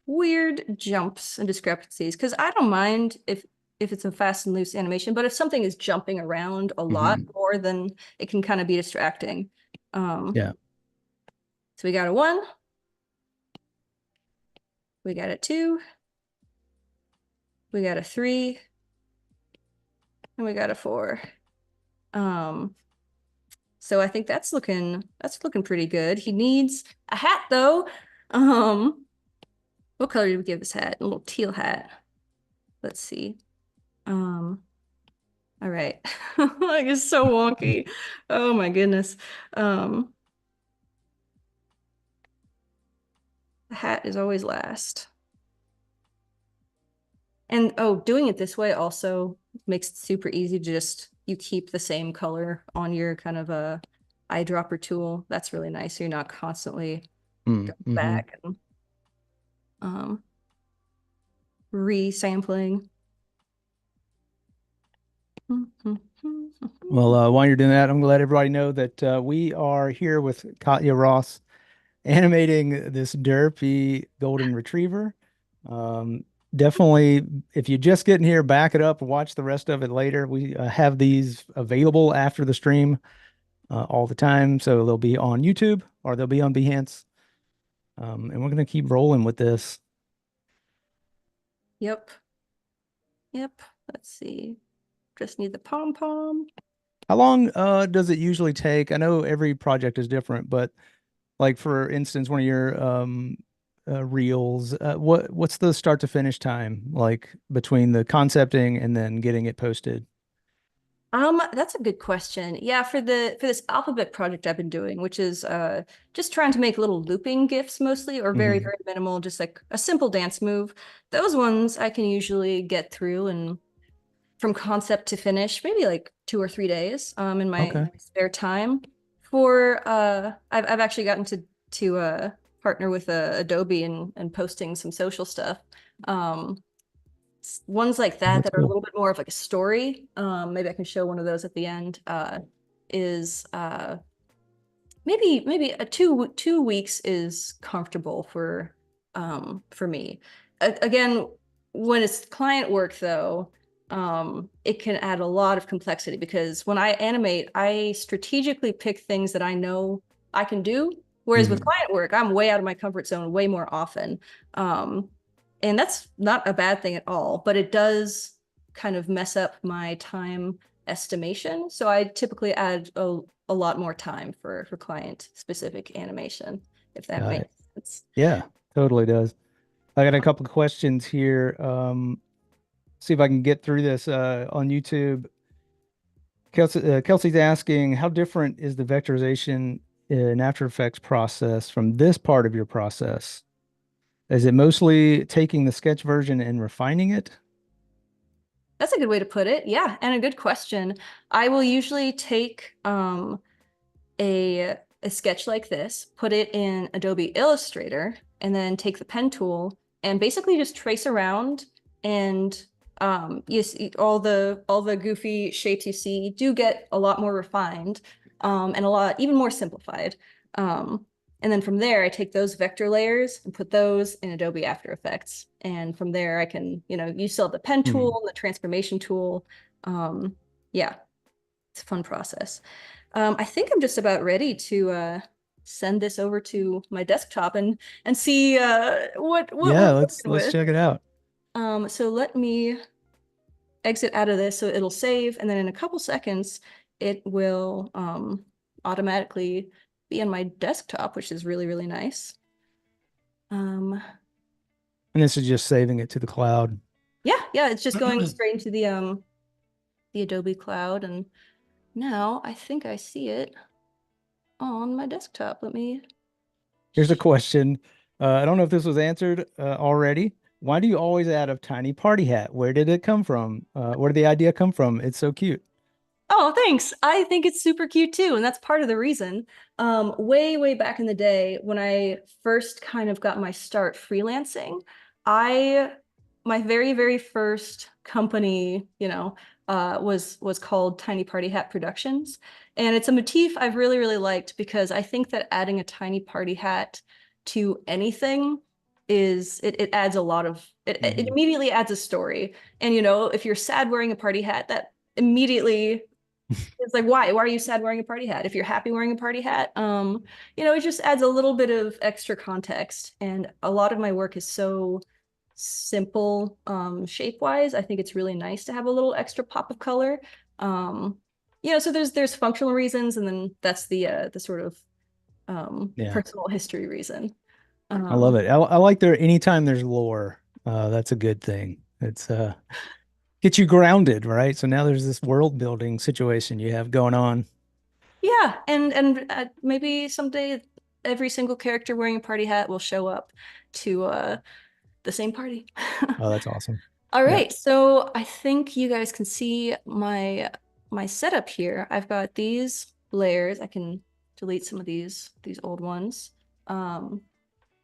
weird jumps and discrepancies. Because I don't mind if it's a fast and loose animation, but if something is jumping around a lot Hmm. more, then it can kind of be distracting. Yeah. So we got a 1, we got a 2, we got a 3, and we got a 4. Um, so I think that's looking pretty good. He needs a hat though. Um, what color did we give his hat? A little teal hat. Let's see. Um, all right. Like it's so wonky. Oh my goodness. Um, the hat is always last. And oh, doing it this way also makes it super easy to just you keep the same color on your kind of a eyedropper tool. That's really nice. So you're not constantly going Mm-hmm. back and um resampling. Well, while you're doing that, I'm gonna let everybody know that we are here with Katya Ross animating this derpy golden retriever. Um, Definitely, if you're just getting here, back it up and watch the rest of it later. We have these available after the stream all the time, so they'll be on YouTube or they'll be on Behance. And we're gonna keep rolling with this. Yep. Yep. Let's see. Just need the pom pom. How long does it usually take? I know every project is different, but like for instance, one of your reels, what's the start to finish time like between the concepting and then getting it posted? That's a good question. Yeah, for this alphabet project I've been doing, which is just trying to make little looping GIFs mostly, or very, Hmm. very minimal, just like a simple dance move. Those ones I can usually get through and from concept to finish, maybe like 2 or 3 days, in my Okay. spare time. I've actually gotten to partner with Adobe and posting some social stuff. Um, Ones like Oh, that that's that are a cool. little bit more of like a story. Maybe I can show one of those at the end. Is maybe a 2 weeks is comfortable for me. Again, when it's client work though, it can add a lot of complexity because when I animate, I strategically pick things that I know I can do. Whereas with Hmm. client work, I'm way out of my comfort zone way more often. Um, and that's not a bad thing at all, but it does kind of mess up my time estimation. So I typically add a lot more time for client specific animation, if that Got makes it. sense. Yeah, totally does. I got a couple of questions here. See if I can get through this on YouTube. Kelsey's asking, how different is the vectorization in After Effects process from this part of your process? Is it mostly taking the sketch version and refining it? That's a good way to put it. Yeah, and a good question. I will usually take a sketch like this, put it in Adobe Illustrator, and then take the pen tool and basically just trace around and you see all the goofy shapes you see do get a lot more refined. and a lot even more simplified. And then from there, I take those vector layers and put those in Adobe After Effects. And from there, I can, you still have the pen Hmm. tool, the transformation tool. Yeah, it's a fun process. I think I'm just about ready to send this over to my desktop and see what we're Yeah, working let's with. check it out. So let me exit out of this so it'll save, and then in a couple seconds, it will automatically be on my desktop, which is really, really nice. Um, And this is just saving it to the cloud. yeah, it's just going straight into the Adobe Cloud, and now I think I see it on my desktop. Let me. Here's a question. I don't know if this was answered already. Why do you always add a tiny party hat? Where did it come from? Where did the idea come from? It's so cute. Oh, thanks. I think it's super cute too, and that's part of the reason. Way back in the day when I first kind of got my start freelancing, I my very first company, was called Tiny Party Hat Productions, and it's a motif I've really liked because I think that adding a tiny party hat to anything it adds a lot of it Mhm. immediately adds a story. And if you're sad wearing a party hat, that immediately it's like, why are you sad wearing a party hat? If you're happy wearing a party hat, it just adds a little bit of extra context. And a lot of my work is so simple, shape wise. I think it's really nice to have a little extra pop of color. Um, so there's functional reasons, and then that's the sort of Yeah, personal history reason. I love Um, it. I like there anytime there's lore. That's a good thing. It's gets you grounded, right? So now there's this world building situation you have going on. yeah, and maybe someday every single character wearing a party hat will show up to the same party. Oh, that's awesome. All Yeah. right, so I think you guys can see my setup here. I've got these layers. I can delete some of these old ones. Um,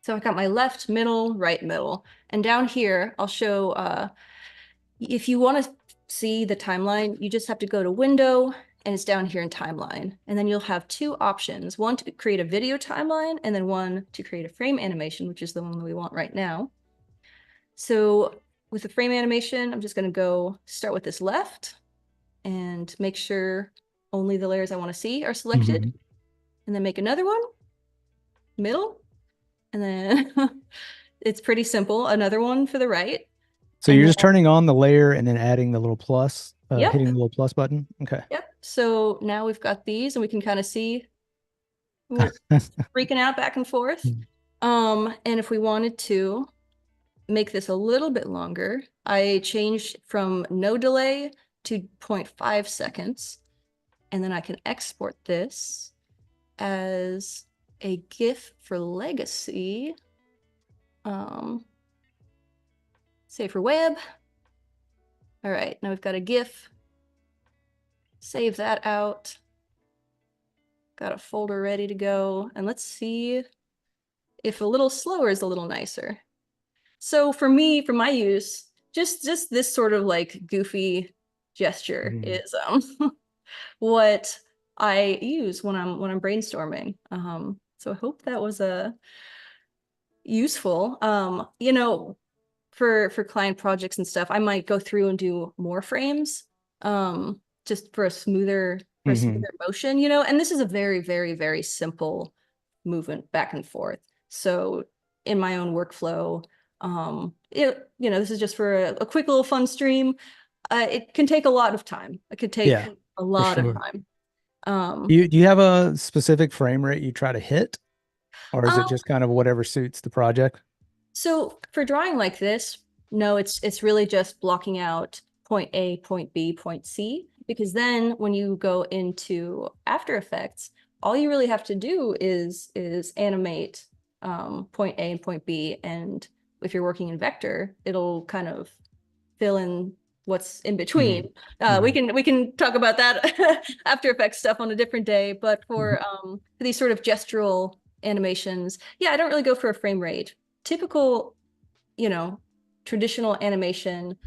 so I've got my left, middle, right, middle. And down here, I'll show if you want to see the timeline, you just have to go to Window, and it's down here in Timeline. And then you'll have two options, one to create a video timeline, and then one to create a frame animation, which is the one we want right now. So with the frame animation, I'm just going to go start with this left and make sure only the layers I want to see are selected, Mhm. and then make another one, middle, and then it's pretty simple. Another one for the right. So And you're then, just turning on the layer and then adding the little plus, yep, hitting the little plus button. Okay. yep. So now we've got these, and we can kind of see freaking out back and forth. And if we wanted to make this a little bit longer, I changed from no delay to 0.5 seconds. And then I can export this as a GIF for legacy. Um, Say for web. All right, now we've got a GIF. Save that out. Got a folder ready to go. And let's see if a little slower is a little nicer. So for me, for my use, just this sort of like goofy gesture Mhm. is what I use when I'm brainstorming. So I hope that was useful. For client projects and stuff, I might go through and do more frames, just for a smoother Mhm. motion, and this is a very simple movement back and forth. So in my own workflow, this is just for a quick little fun stream. It can take a lot of time. It could take Yeah, a for lot of sure. time. Do you have a specific frame rate you try to hit, or is it Um, just kind of whatever suits the project? So for drawing like this, no, it's really just blocking out point A, point B, point C, because then when you go into After Effects, all you really have to do is animate point A and point B, and if you're working in vector, it'll kind of fill in what's in between. Hmm. We Hmm. can talk about that After Effects stuff on a different day, but for these sort of gestural animations, yeah, I don't really go for a frame rate. Typical, you know, traditional animation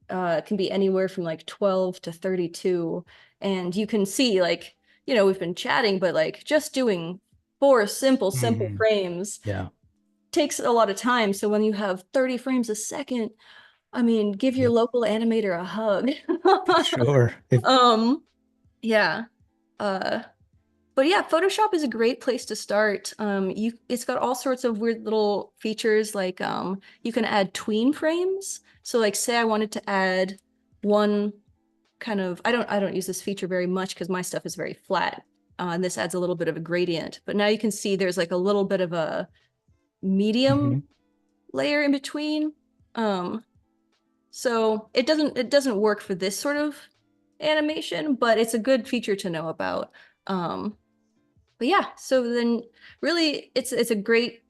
can be anywhere from like 12 to 32, and you can see like we've been chatting, but like just doing four simple Hmm. frames Yeah. takes a lot of time. So when you have 30 frames a second, I mean, give your Yep. local animator a hug. For sure. If Um, yeah. Uh, but yeah, Photoshop is a great place to start. It's got all sorts of weird little features like you can add tween frames. So like say I wanted to add one kind of I don't use this feature very much because my stuff is very flat. And this adds a little bit of a gradient. But now you can see there's like a little bit of a medium Mhm. layer in between. Um, so it doesn't work for this sort of animation, but it's a good feature to know about. Um, but yeah, so then really it's a great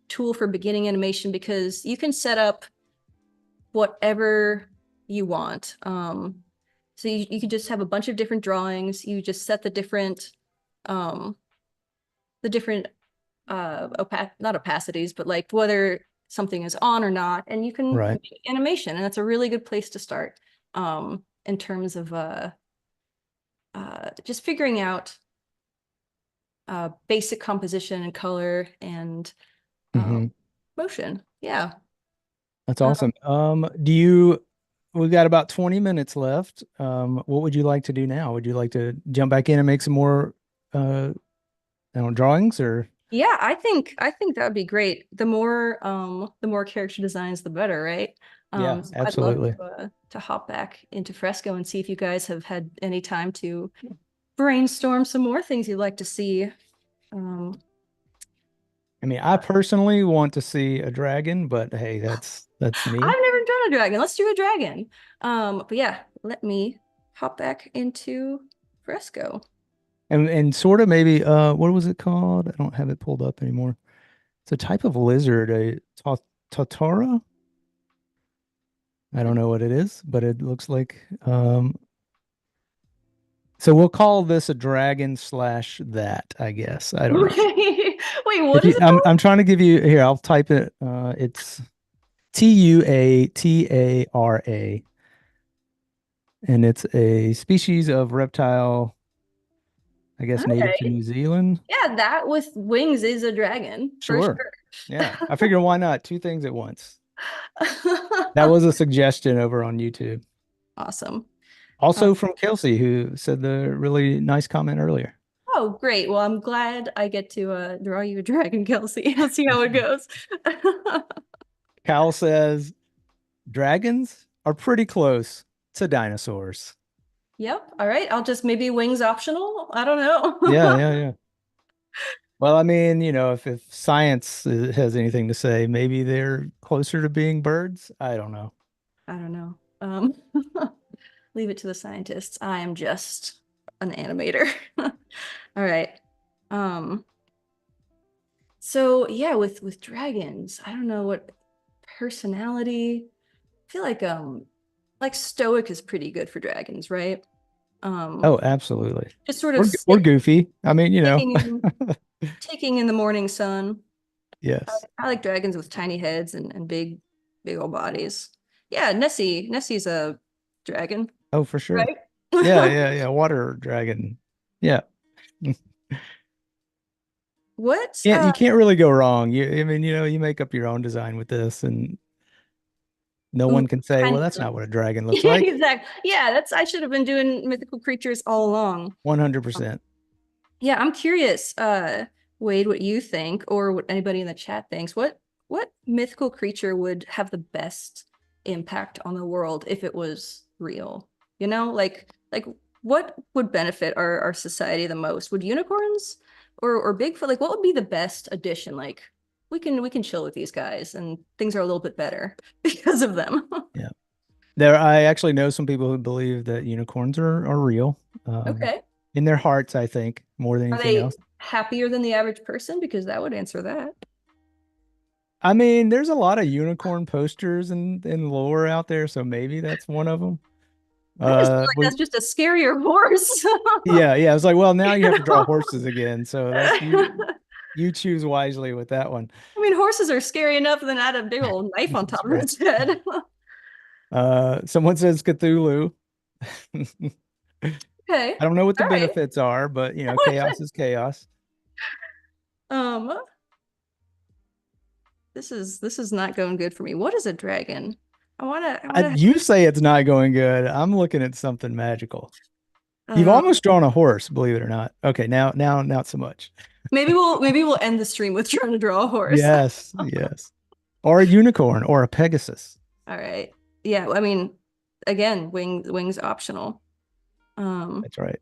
tool for beginning animation because you can set up whatever you want. So you can just have a bunch of different drawings. You just set um the different not opacities, but like whether something is on or not, and you can Right. make animation, and that's a really good place to start in terms of just figuring out basic composition and color and uh, Hmm. motion. Yeah. That's Uh, awesome. We've got about 20 minutes left. What would you like to do now? Would you like to jump back in and make some more drawings or yeah, I think that would be great. The more character designs, the better, right? yeah, So I'd love absolutely. to hop back into Fresco and see if you guys have had any time to brainstorm some more things you'd like to see. Um, I mean, I personally want to see a dragon, but hey, that's me. I've never done a dragon. Let's do a dragon. But yeah, let me hop back into Fresco. And sort of maybe what was it called? I don't have it pulled up anymore. It's a type of lizard, a tatora. I don't know what it is, but it looks like so we'll call this a dragon slash that, I guess. I don't know. Wait, wait, what If you is it I'm called? trying to give you here, I'll type it. It's Tuatara, and it's a species of reptile, I guess native to Okay. New Zealand. Yeah, that with wings is a dragon for Sure. sure. Yeah. I figure why not? Two things at once. That was a suggestion over on YouTube. Awesome. Uh, Also from Kelsey, who said the really nice comment earlier. oh, great. Well, I'm glad I get to draw you a dragon, Kelsey. Let's see how it goes. Kyle says dragons are pretty close to dinosaurs. Yep. All right. I'll just maybe wings optional. I don't Yeah, know. yeah, yeah. Well, I mean, if science has anything to say, maybe they're closer to being birds. I don't know. I don't know. Leave it to the scientists. I am just an animator. All right. Um, so yeah, with dragons, I don't know what personality. I feel like stoic is pretty good for dragons, right? Oh, Um, absolutely. just sort of We're goofy. I mean, taking in taking in the morning sun. yes. I like dragons with tiny heads and big old bodies. Yeah, Nessie's a dragon, Oh, for sure. right? Yeah, yeah, yeah. Water dragon. Yeah. What? Yeah, you can't really go wrong. I mean, you make up your own design with this, and no Ooh, one can say, well, kind that's of. not what a dragon looks like. Exactly. Yeah, that's I should have been doing mythical creatures all along. 100%. Yeah, I'm curious, Wade, what you think, or what anybody in the chat thinks. What mythical creature would have the best impact on the world if it was real? Like what would benefit our society the most? Would unicorns or Bigfoot? Like, what would be the best addition? Like, we can chill with these guys, and things are a little bit better because of them. Yeah. I actually know some people who believe that unicorns are real. Um, Okay. in their hearts, I think, more than Are anything they else. happier than the average person? Because that would answer that. I mean, there's a lot of unicorn posters and lore out there, so maybe that's one of them. I just feel like We that's just a scarier horse. Yeah, yeah. I was like, well, now you have to draw horses again, so that's you choose wisely with that one. I mean, horses are scary enough than add a big old knife on That's top of right. its head. Someone says Cthulhu. Okay. I don't know what the All right. benefits are, but chaos is chaos. Um, this is not going good for me. What is a dragon? I wanna You say it's not going good. I'm looking at something magical. You've uh almost drawn a horse, believe it or not. Okay, now not so much. maybe we'll end the stream with trying to draw a horse. Yes, yes. Or a unicorn or a Pegasus. All right. Yeah, I mean, again, wings optional. Um, That's right.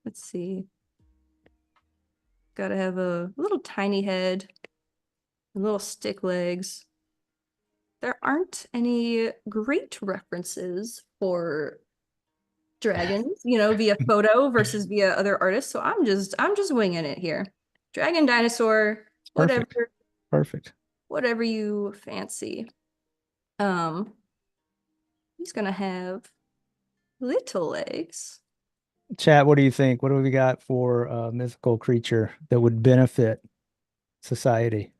let's see. Gotta have a little tiny head and little stick legs. There aren't any great references for dragons, via photo versus via other artists. So I'm just winging it here. Dragon, dinosaur, whatever, Perfect. Perfect. whatever you fancy. Um, he's gonna have little legs. Chat, what do you think? What do we got for a mythical creature that would benefit society?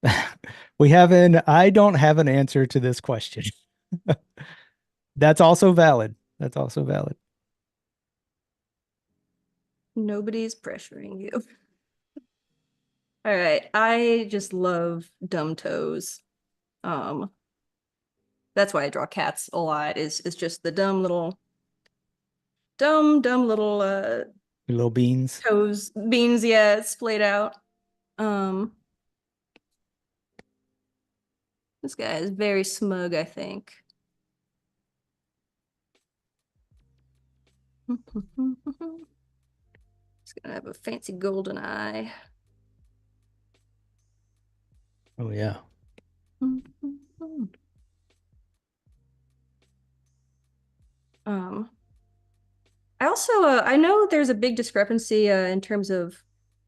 I don't have an answer to this question. That's also valid. That's also valid. Nobody's pressuring you. All right, I just love dumb toes. Um, that's why I draw cats a lot. Is just the dumb little Your little beans. toes, beans. Yeah, splayed out. Um, this guy is very smug, I think. He's gonna have a fancy golden eye. Oh yeah. Um, I also I know there's a big discrepancy in terms of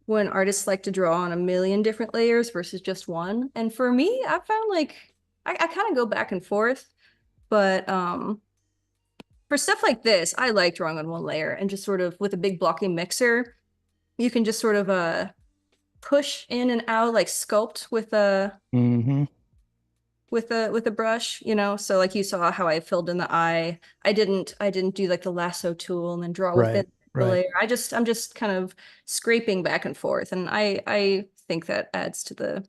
when artists like to draw on a million different layers versus just one. And for me, I found like I kind of go back and forth, but for stuff like this, I like drawing on one layer and just sort of with a big blocking mixer, you can just sort of push in and out like sculpt with a Mm-hmm. with a brush, so like you saw how I filled in the eye. I didn't do like the lasso tool and then draw Right. within the Right. layer. I'm just kind of scraping back and forth, and I think that adds to the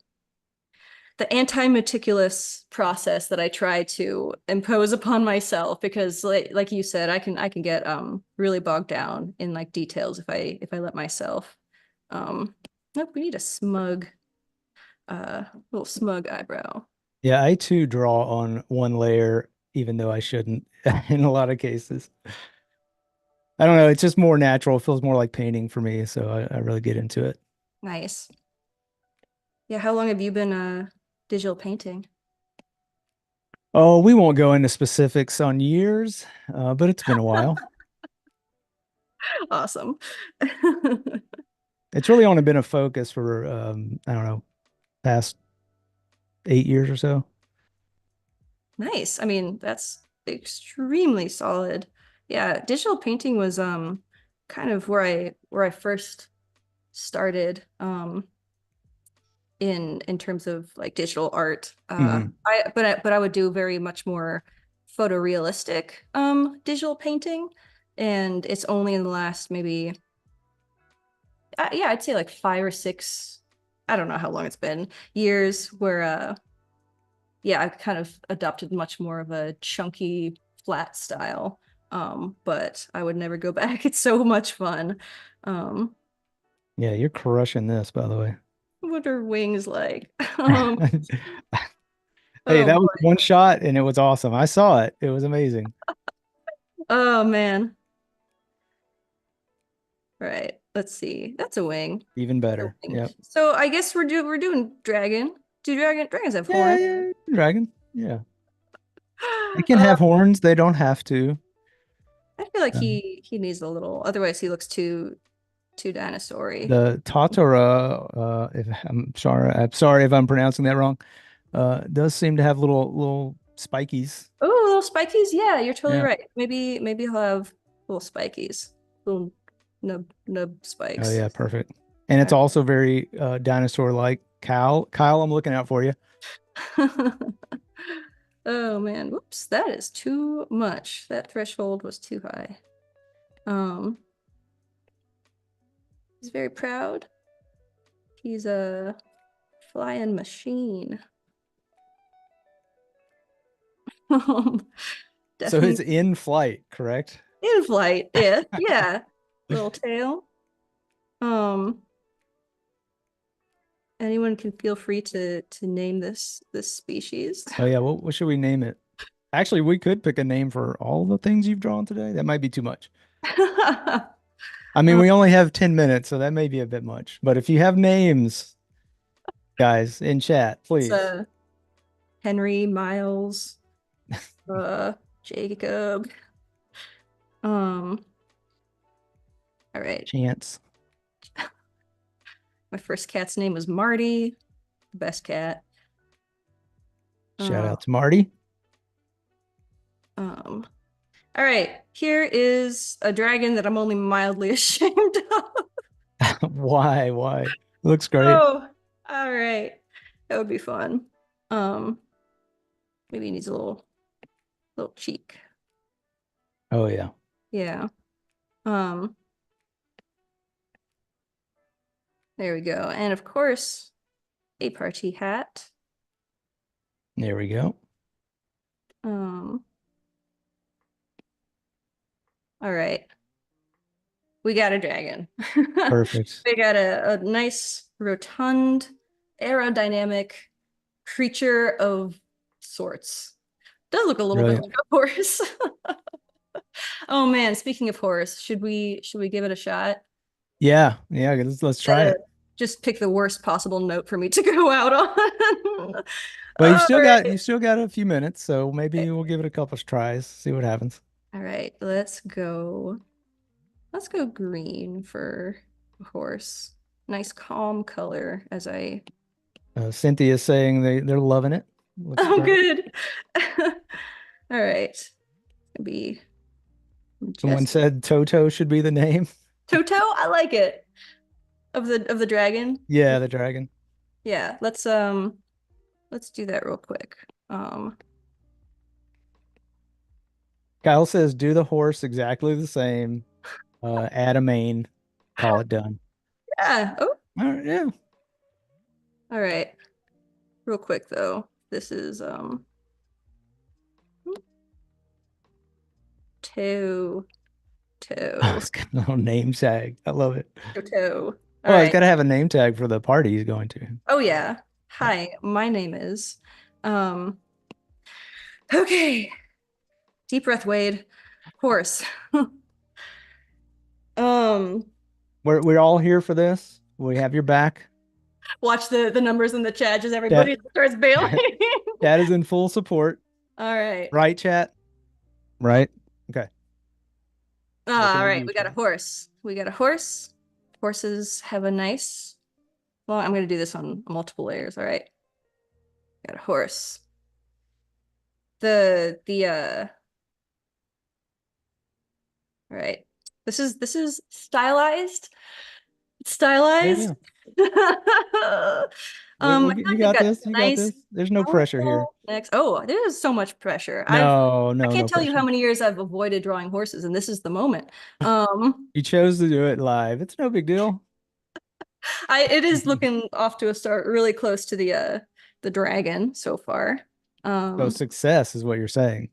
anti-meticulous process that I try to impose upon myself, because like you said, I can get really bogged down in like details if I let myself. Nope, we need a smug little smug eyebrow. Yeah, I too draw on one layer, even though I shouldn't in a lot of cases. I don't know. It's just more natural. It feels more like painting for me. So I really get into it. Nice. Yeah, how long have you been digital painting? Oh, we won't go into specifics on years, but it's been a while. Awesome. It's really only been a focus for, I don't know, past 8 years or so. Nice. I mean, that's extremely solid. Yeah, digital painting was kind of where I first started in terms of like digital art. Hmm. But I would do very much more photorealistic digital painting, and it's only in the last maybe yeah, I'd say like 5 or 6, I don't know how long it's been, years where yeah, I've kind of adopted much more of a chunky flat style. But I would never go back. It's so much fun. Um, Yeah, you're crushing this, by the way. what are wings like? Um, Hey, oh that was boy. one shot and it was awesome. I saw it. It was amazing. Oh man. Right. Let's see. That's a wing. Even A better. wing. Yep. So I guess we're doing dragon. Do dragons have Yeah, horns? yeah, dragon. Yeah. They can Uh, have horns. They don't have to. I feel like Um, he needs a little. Otherwise, he looks too dinosaur-y. the Tatora, if I'm sorry if I'm pronouncing that wrong, does seem to have little spikies. Oh, little spikies. Yeah, you're totally Yeah. right. Maybe he'll have little spikies, little nub Oh spikes. yeah, perfect. And it's also very dinosaur-like. Kyle, I'm looking out for you. Oh man, whoops, that is too much. That threshold was too high. He's very proud. He's a flying machine. So it's Definitely in flight, correct? in flight. Yeah, yeah. Little tail. Um, anyone can feel free to name this species. Oh yeah, what should we name it? Actually, we could pick a name for all the things you've drawn today. That might be too much. I mean, Um, we only have 10 minutes, so that may be a bit much. But if you have names, guys, in chat, it's please. Henry, Miles, uh, Jacob. Um, all right. Chance. My first cat's name was Marty, best cat. Shout Uh, out to Marty. all right. Here is a dragon that I'm only mildly ashamed of. Why? Why? Looks great. Oh, all right. That would be fun. Um, maybe he needs a little cheek. Oh yeah. Yeah. Um, there we go. And of course, a party hat. There we go. Um, all right. We got a dragon. Perfect. We got a nice, rotund, aerodynamic creature of sorts. Does look a little bit Brilliant. like a horse. Oh man, speaking of horse, should we give it a shot? Yeah. Yeah. Let's try Gotta it. just pick the worst possible note for me to go out on. Well, All right. you still got a few minutes, so maybe we'll give it a couple of tries, see what happens. All right, let's go. Let's go green for a horse. Nice calm color as I Cynthia's saying they're loving it. Looks Oh great. good. All right. Be Someone just said Toto should be the name. Toto, I like it. Of the dragon. Yeah, the dragon. Yeah, let's do that real quick. Um Kyle says do the horse exactly the same. Add a mane. Call it done. yeah. Oh, All right, yeah. all right. Real quick though. This is toe toe Little name tag. I love it. toe. All Well, it's right. got to have a name tag for the party he's going to. Oh yeah. Yeah. Hi, my name is um okay. Deep breath, Wade. Horse. Um We're all here for this. We have your back. watch the numbers in the chat as Chat everybody starts bailing. chat is in full support. All right. Right, chat? Right. Okay. Looking All at right. you, We got a chat. horse. We got a horse. Horses have a nice. Well, I'm going to do this on multiple layers. All right. Got a horse. The all right. This is stylized. It's Yeah, stylized. yeah. I feel You like they've got got this. You got nice this. There's no pressure here. colorful necks. Oh, there's so much pressure. No, I no, can't no tell you how pressure. many years I've avoided drawing horses, and this is the moment. Um, You chose to do it live. It's no big deal. it is looking off to a start really close to the dragon so far. So Um, success is what you're saying.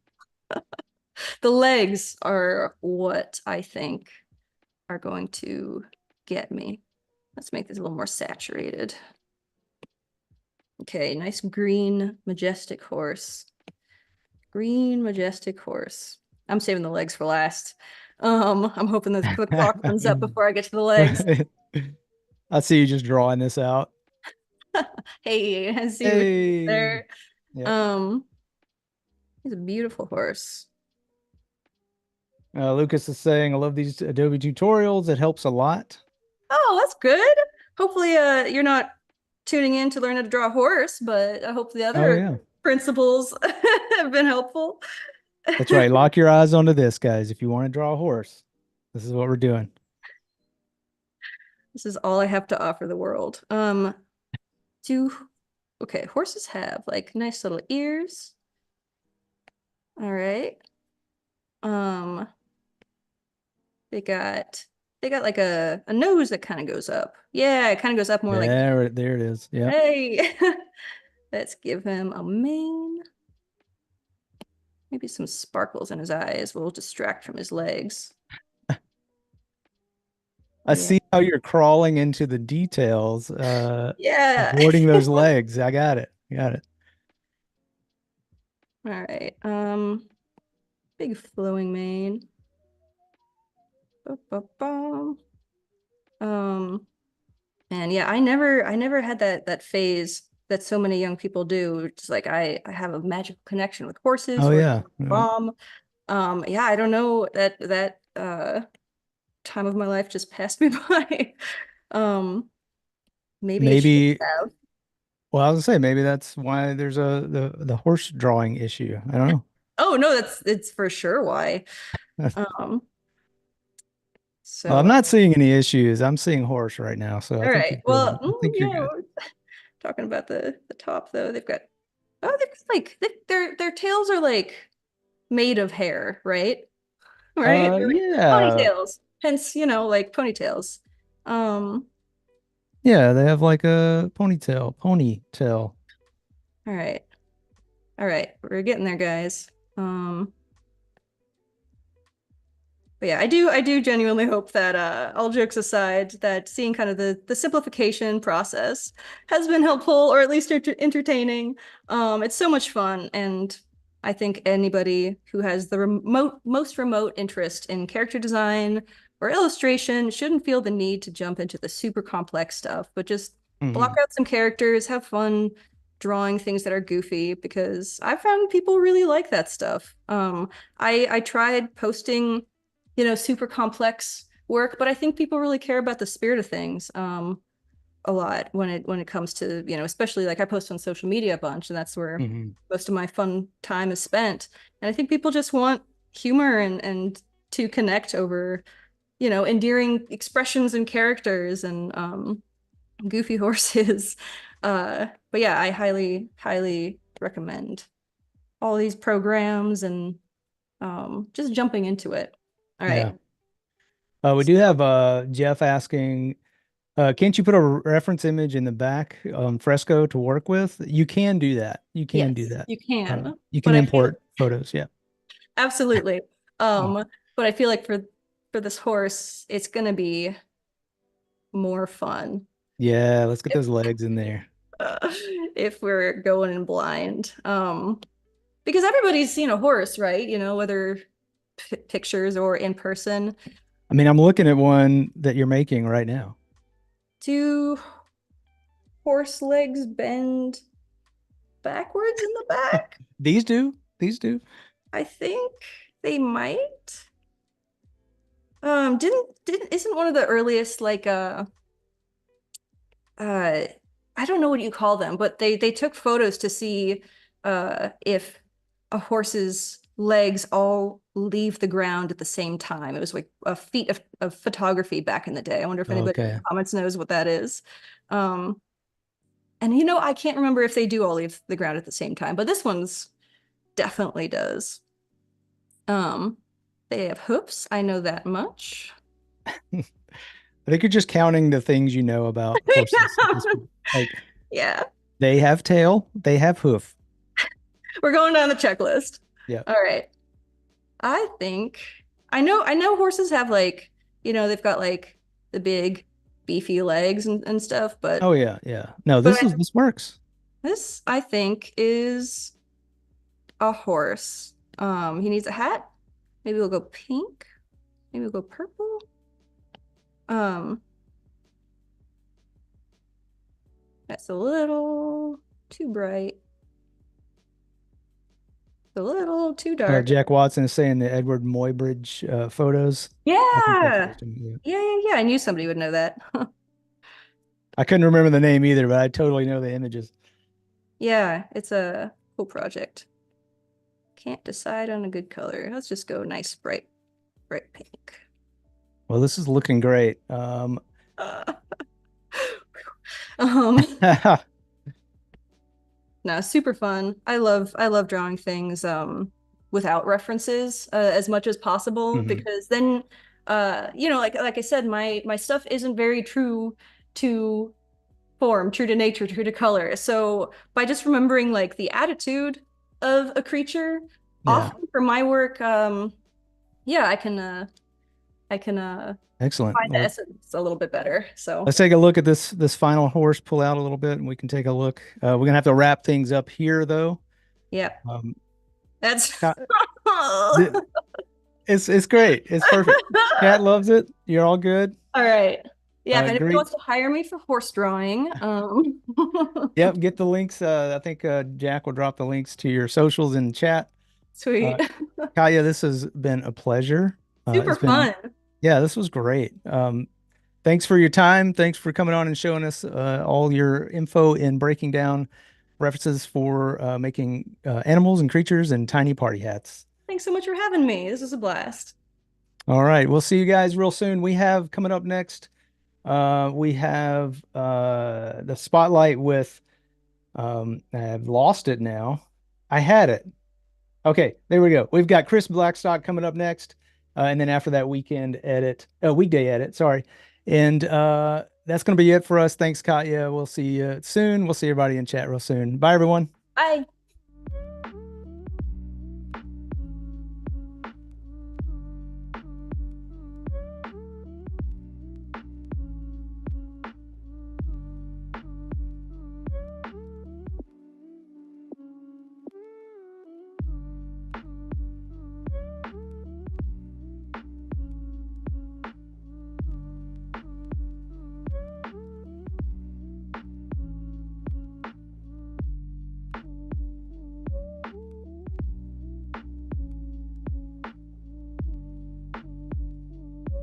the legs are what I think are going to get me. Let's make this a little more saturated. Okay, nice green, majestic horse. Green, majestic horse. I'm saving the legs for last. I'm hoping that the clock runs up before I get to the legs. I see you just drawing this out. Hey, I see what you did Hey. there. Yep. Um, he's a beautiful horse. Lucas is saying, I love these Adobe tutorials. It helps a lot. Oh, that's good. Hopefully, you're not tuning in to learn how to draw a horse, but I hope the Oh, other yeah. principles have been helpful. That's right. Lock your eyes onto this, guys. If you want to draw a horse, this is what we're doing. This is all I have to offer the world. Do okay, horses have like nice little ears. All right. Um, they got they got like a nose that kind of goes up. Yeah, it kind of goes up more like, There it is. Yep. hey. Let's give him a mane. Maybe some sparkles in his eyes will distract from his legs. I Yeah. see how you're crawling into the details, Yeah. avoiding those legs. I got it. Got it. All right. Big flowing mane. Ba-ba-bum. Um, and yeah, I never had that phase that so many young people do. It's like I have a magical connection with horses Oh or yeah. Yeah. bomb. Yeah, I don't know that time of my life just passed me by. Um, maybe it should Maybe, have. well, I was gonna say maybe that's why there's the horse drawing issue. I don't know. Oh no, that's it's for sure why. Um, Well, I'm so not seeing any issues. I'm seeing horse right now, so I all think right. you're Well, good. I think you're yeah, good. we're talking about the top though. They've got like their tails are like made of hair, right? Right? They're like Yeah. ponytails. Hence, like ponytails. Um, Yeah, they have like a ponytail. all right. All right. We're getting there, guys. Um, But yeah, I do genuinely hope that all jokes aside, that seeing kind of the simplification process has been helpful or at least entertaining. It's so much fun, and I think anybody who has the most remote interest in character design or illustration shouldn't feel the need to jump into the super complex stuff, but just block Hmm. out some characters, have fun drawing things that are goofy, because I found people really like that stuff. I tried posting super complex work, but I think people really care about the spirit of things a lot when it comes to, especially like I post on social media a bunch, and that's where Hmm. most of my fun time is spent. And I think people just want humor and to connect over, endearing expressions and characters and goofy horses. But yeah, I highly, highly recommend all these programs and just jumping into it. All Yeah. right. We do have Jeff asking, can't you put a reference image in the back Fresco to work with? You can do that. You can do Yes, that. you can. You can But I feel import photos. Yeah. absolutely. Mm. But I feel like for this horse, it's gonna be more fun Yeah, let's get if those legs in there. uh, if we're going in blind. Because everybody's seen a horse, right? Whether pictures or in person. I mean, I'm looking at one that you're making right now. Do horse legs bend backwards in the back? These do. These do. I think they might. Didn't isn't one of the earliest like uh I don't know what you call them, but they took photos to see if a horse's legs all leave the ground at the same time. It was like a feat of photography back in the day. I wonder if anybody in Okay. the comments knows what that is. Um, and I can't remember if they do all leave the ground at the same time, but this one's definitely does. Um, they have hooves, I know that much. I think you're just counting the things you know about horses at this point. Like Yeah. they have tail, they have hoof. We're going down the checklist. Yeah. All right. I think I know horses have like, they've got like the big beefy legs and stuff, Oh yeah, yeah. No, but this works. this I think is a horse. He needs a hat. Maybe we'll go pink. Maybe we'll go purple. Um, that's a little too bright. A little too dark. Jack Watson is saying the Edward Muybridge photos. I think that's Yeah. custom. Yeah. Yeah. I knew somebody would know that. I couldn't remember the name either, but I totally know the images. Yeah, it's a cool project. Can't decide on a good color. Let's just go nice, bright pink. Well, this is looking great. Uh, um, no, super fun. I love drawing things without references as much as possible, Hmm. because then like I said, my stuff isn't very true to form, true to nature, true to color. So by just remembering like the attitude of a creature, Yeah. often for my work, yeah, I can Excellent. find the Well, essence a little bit better. So let's take a look at this final horse, pull out a little bit, and we can take a look. We're gonna have to wrap things up here though. yeah, Um, that's Ka- th- it's great. It's perfect. Cat loves it. You're all good. all right. Yeah, if anybody Great. wants to hire me for horse drawing, Yep. Get the links. I think Jack will drop the links to your socials in chat. Uh, sweet. Kaya, this has been a pleasure. Super It's been, fun. yeah, this was great. Thanks for your time. Thanks for coming on and showing us all your info in breaking down references for making animals and creatures and tiny party hats. Thanks so much for having me. This was a blast. All right, we'll see you guys real soon. We have coming up next, we have the spotlight with, I've lost it now. I had it. Okay, there we go. We've got Chris Blackstock coming up next, and then after that weekday edit, sorry. And that's going to be it for us. Thanks, Katya. We'll see you soon. We'll see everybody in chat real soon. Bye, everyone. Bye.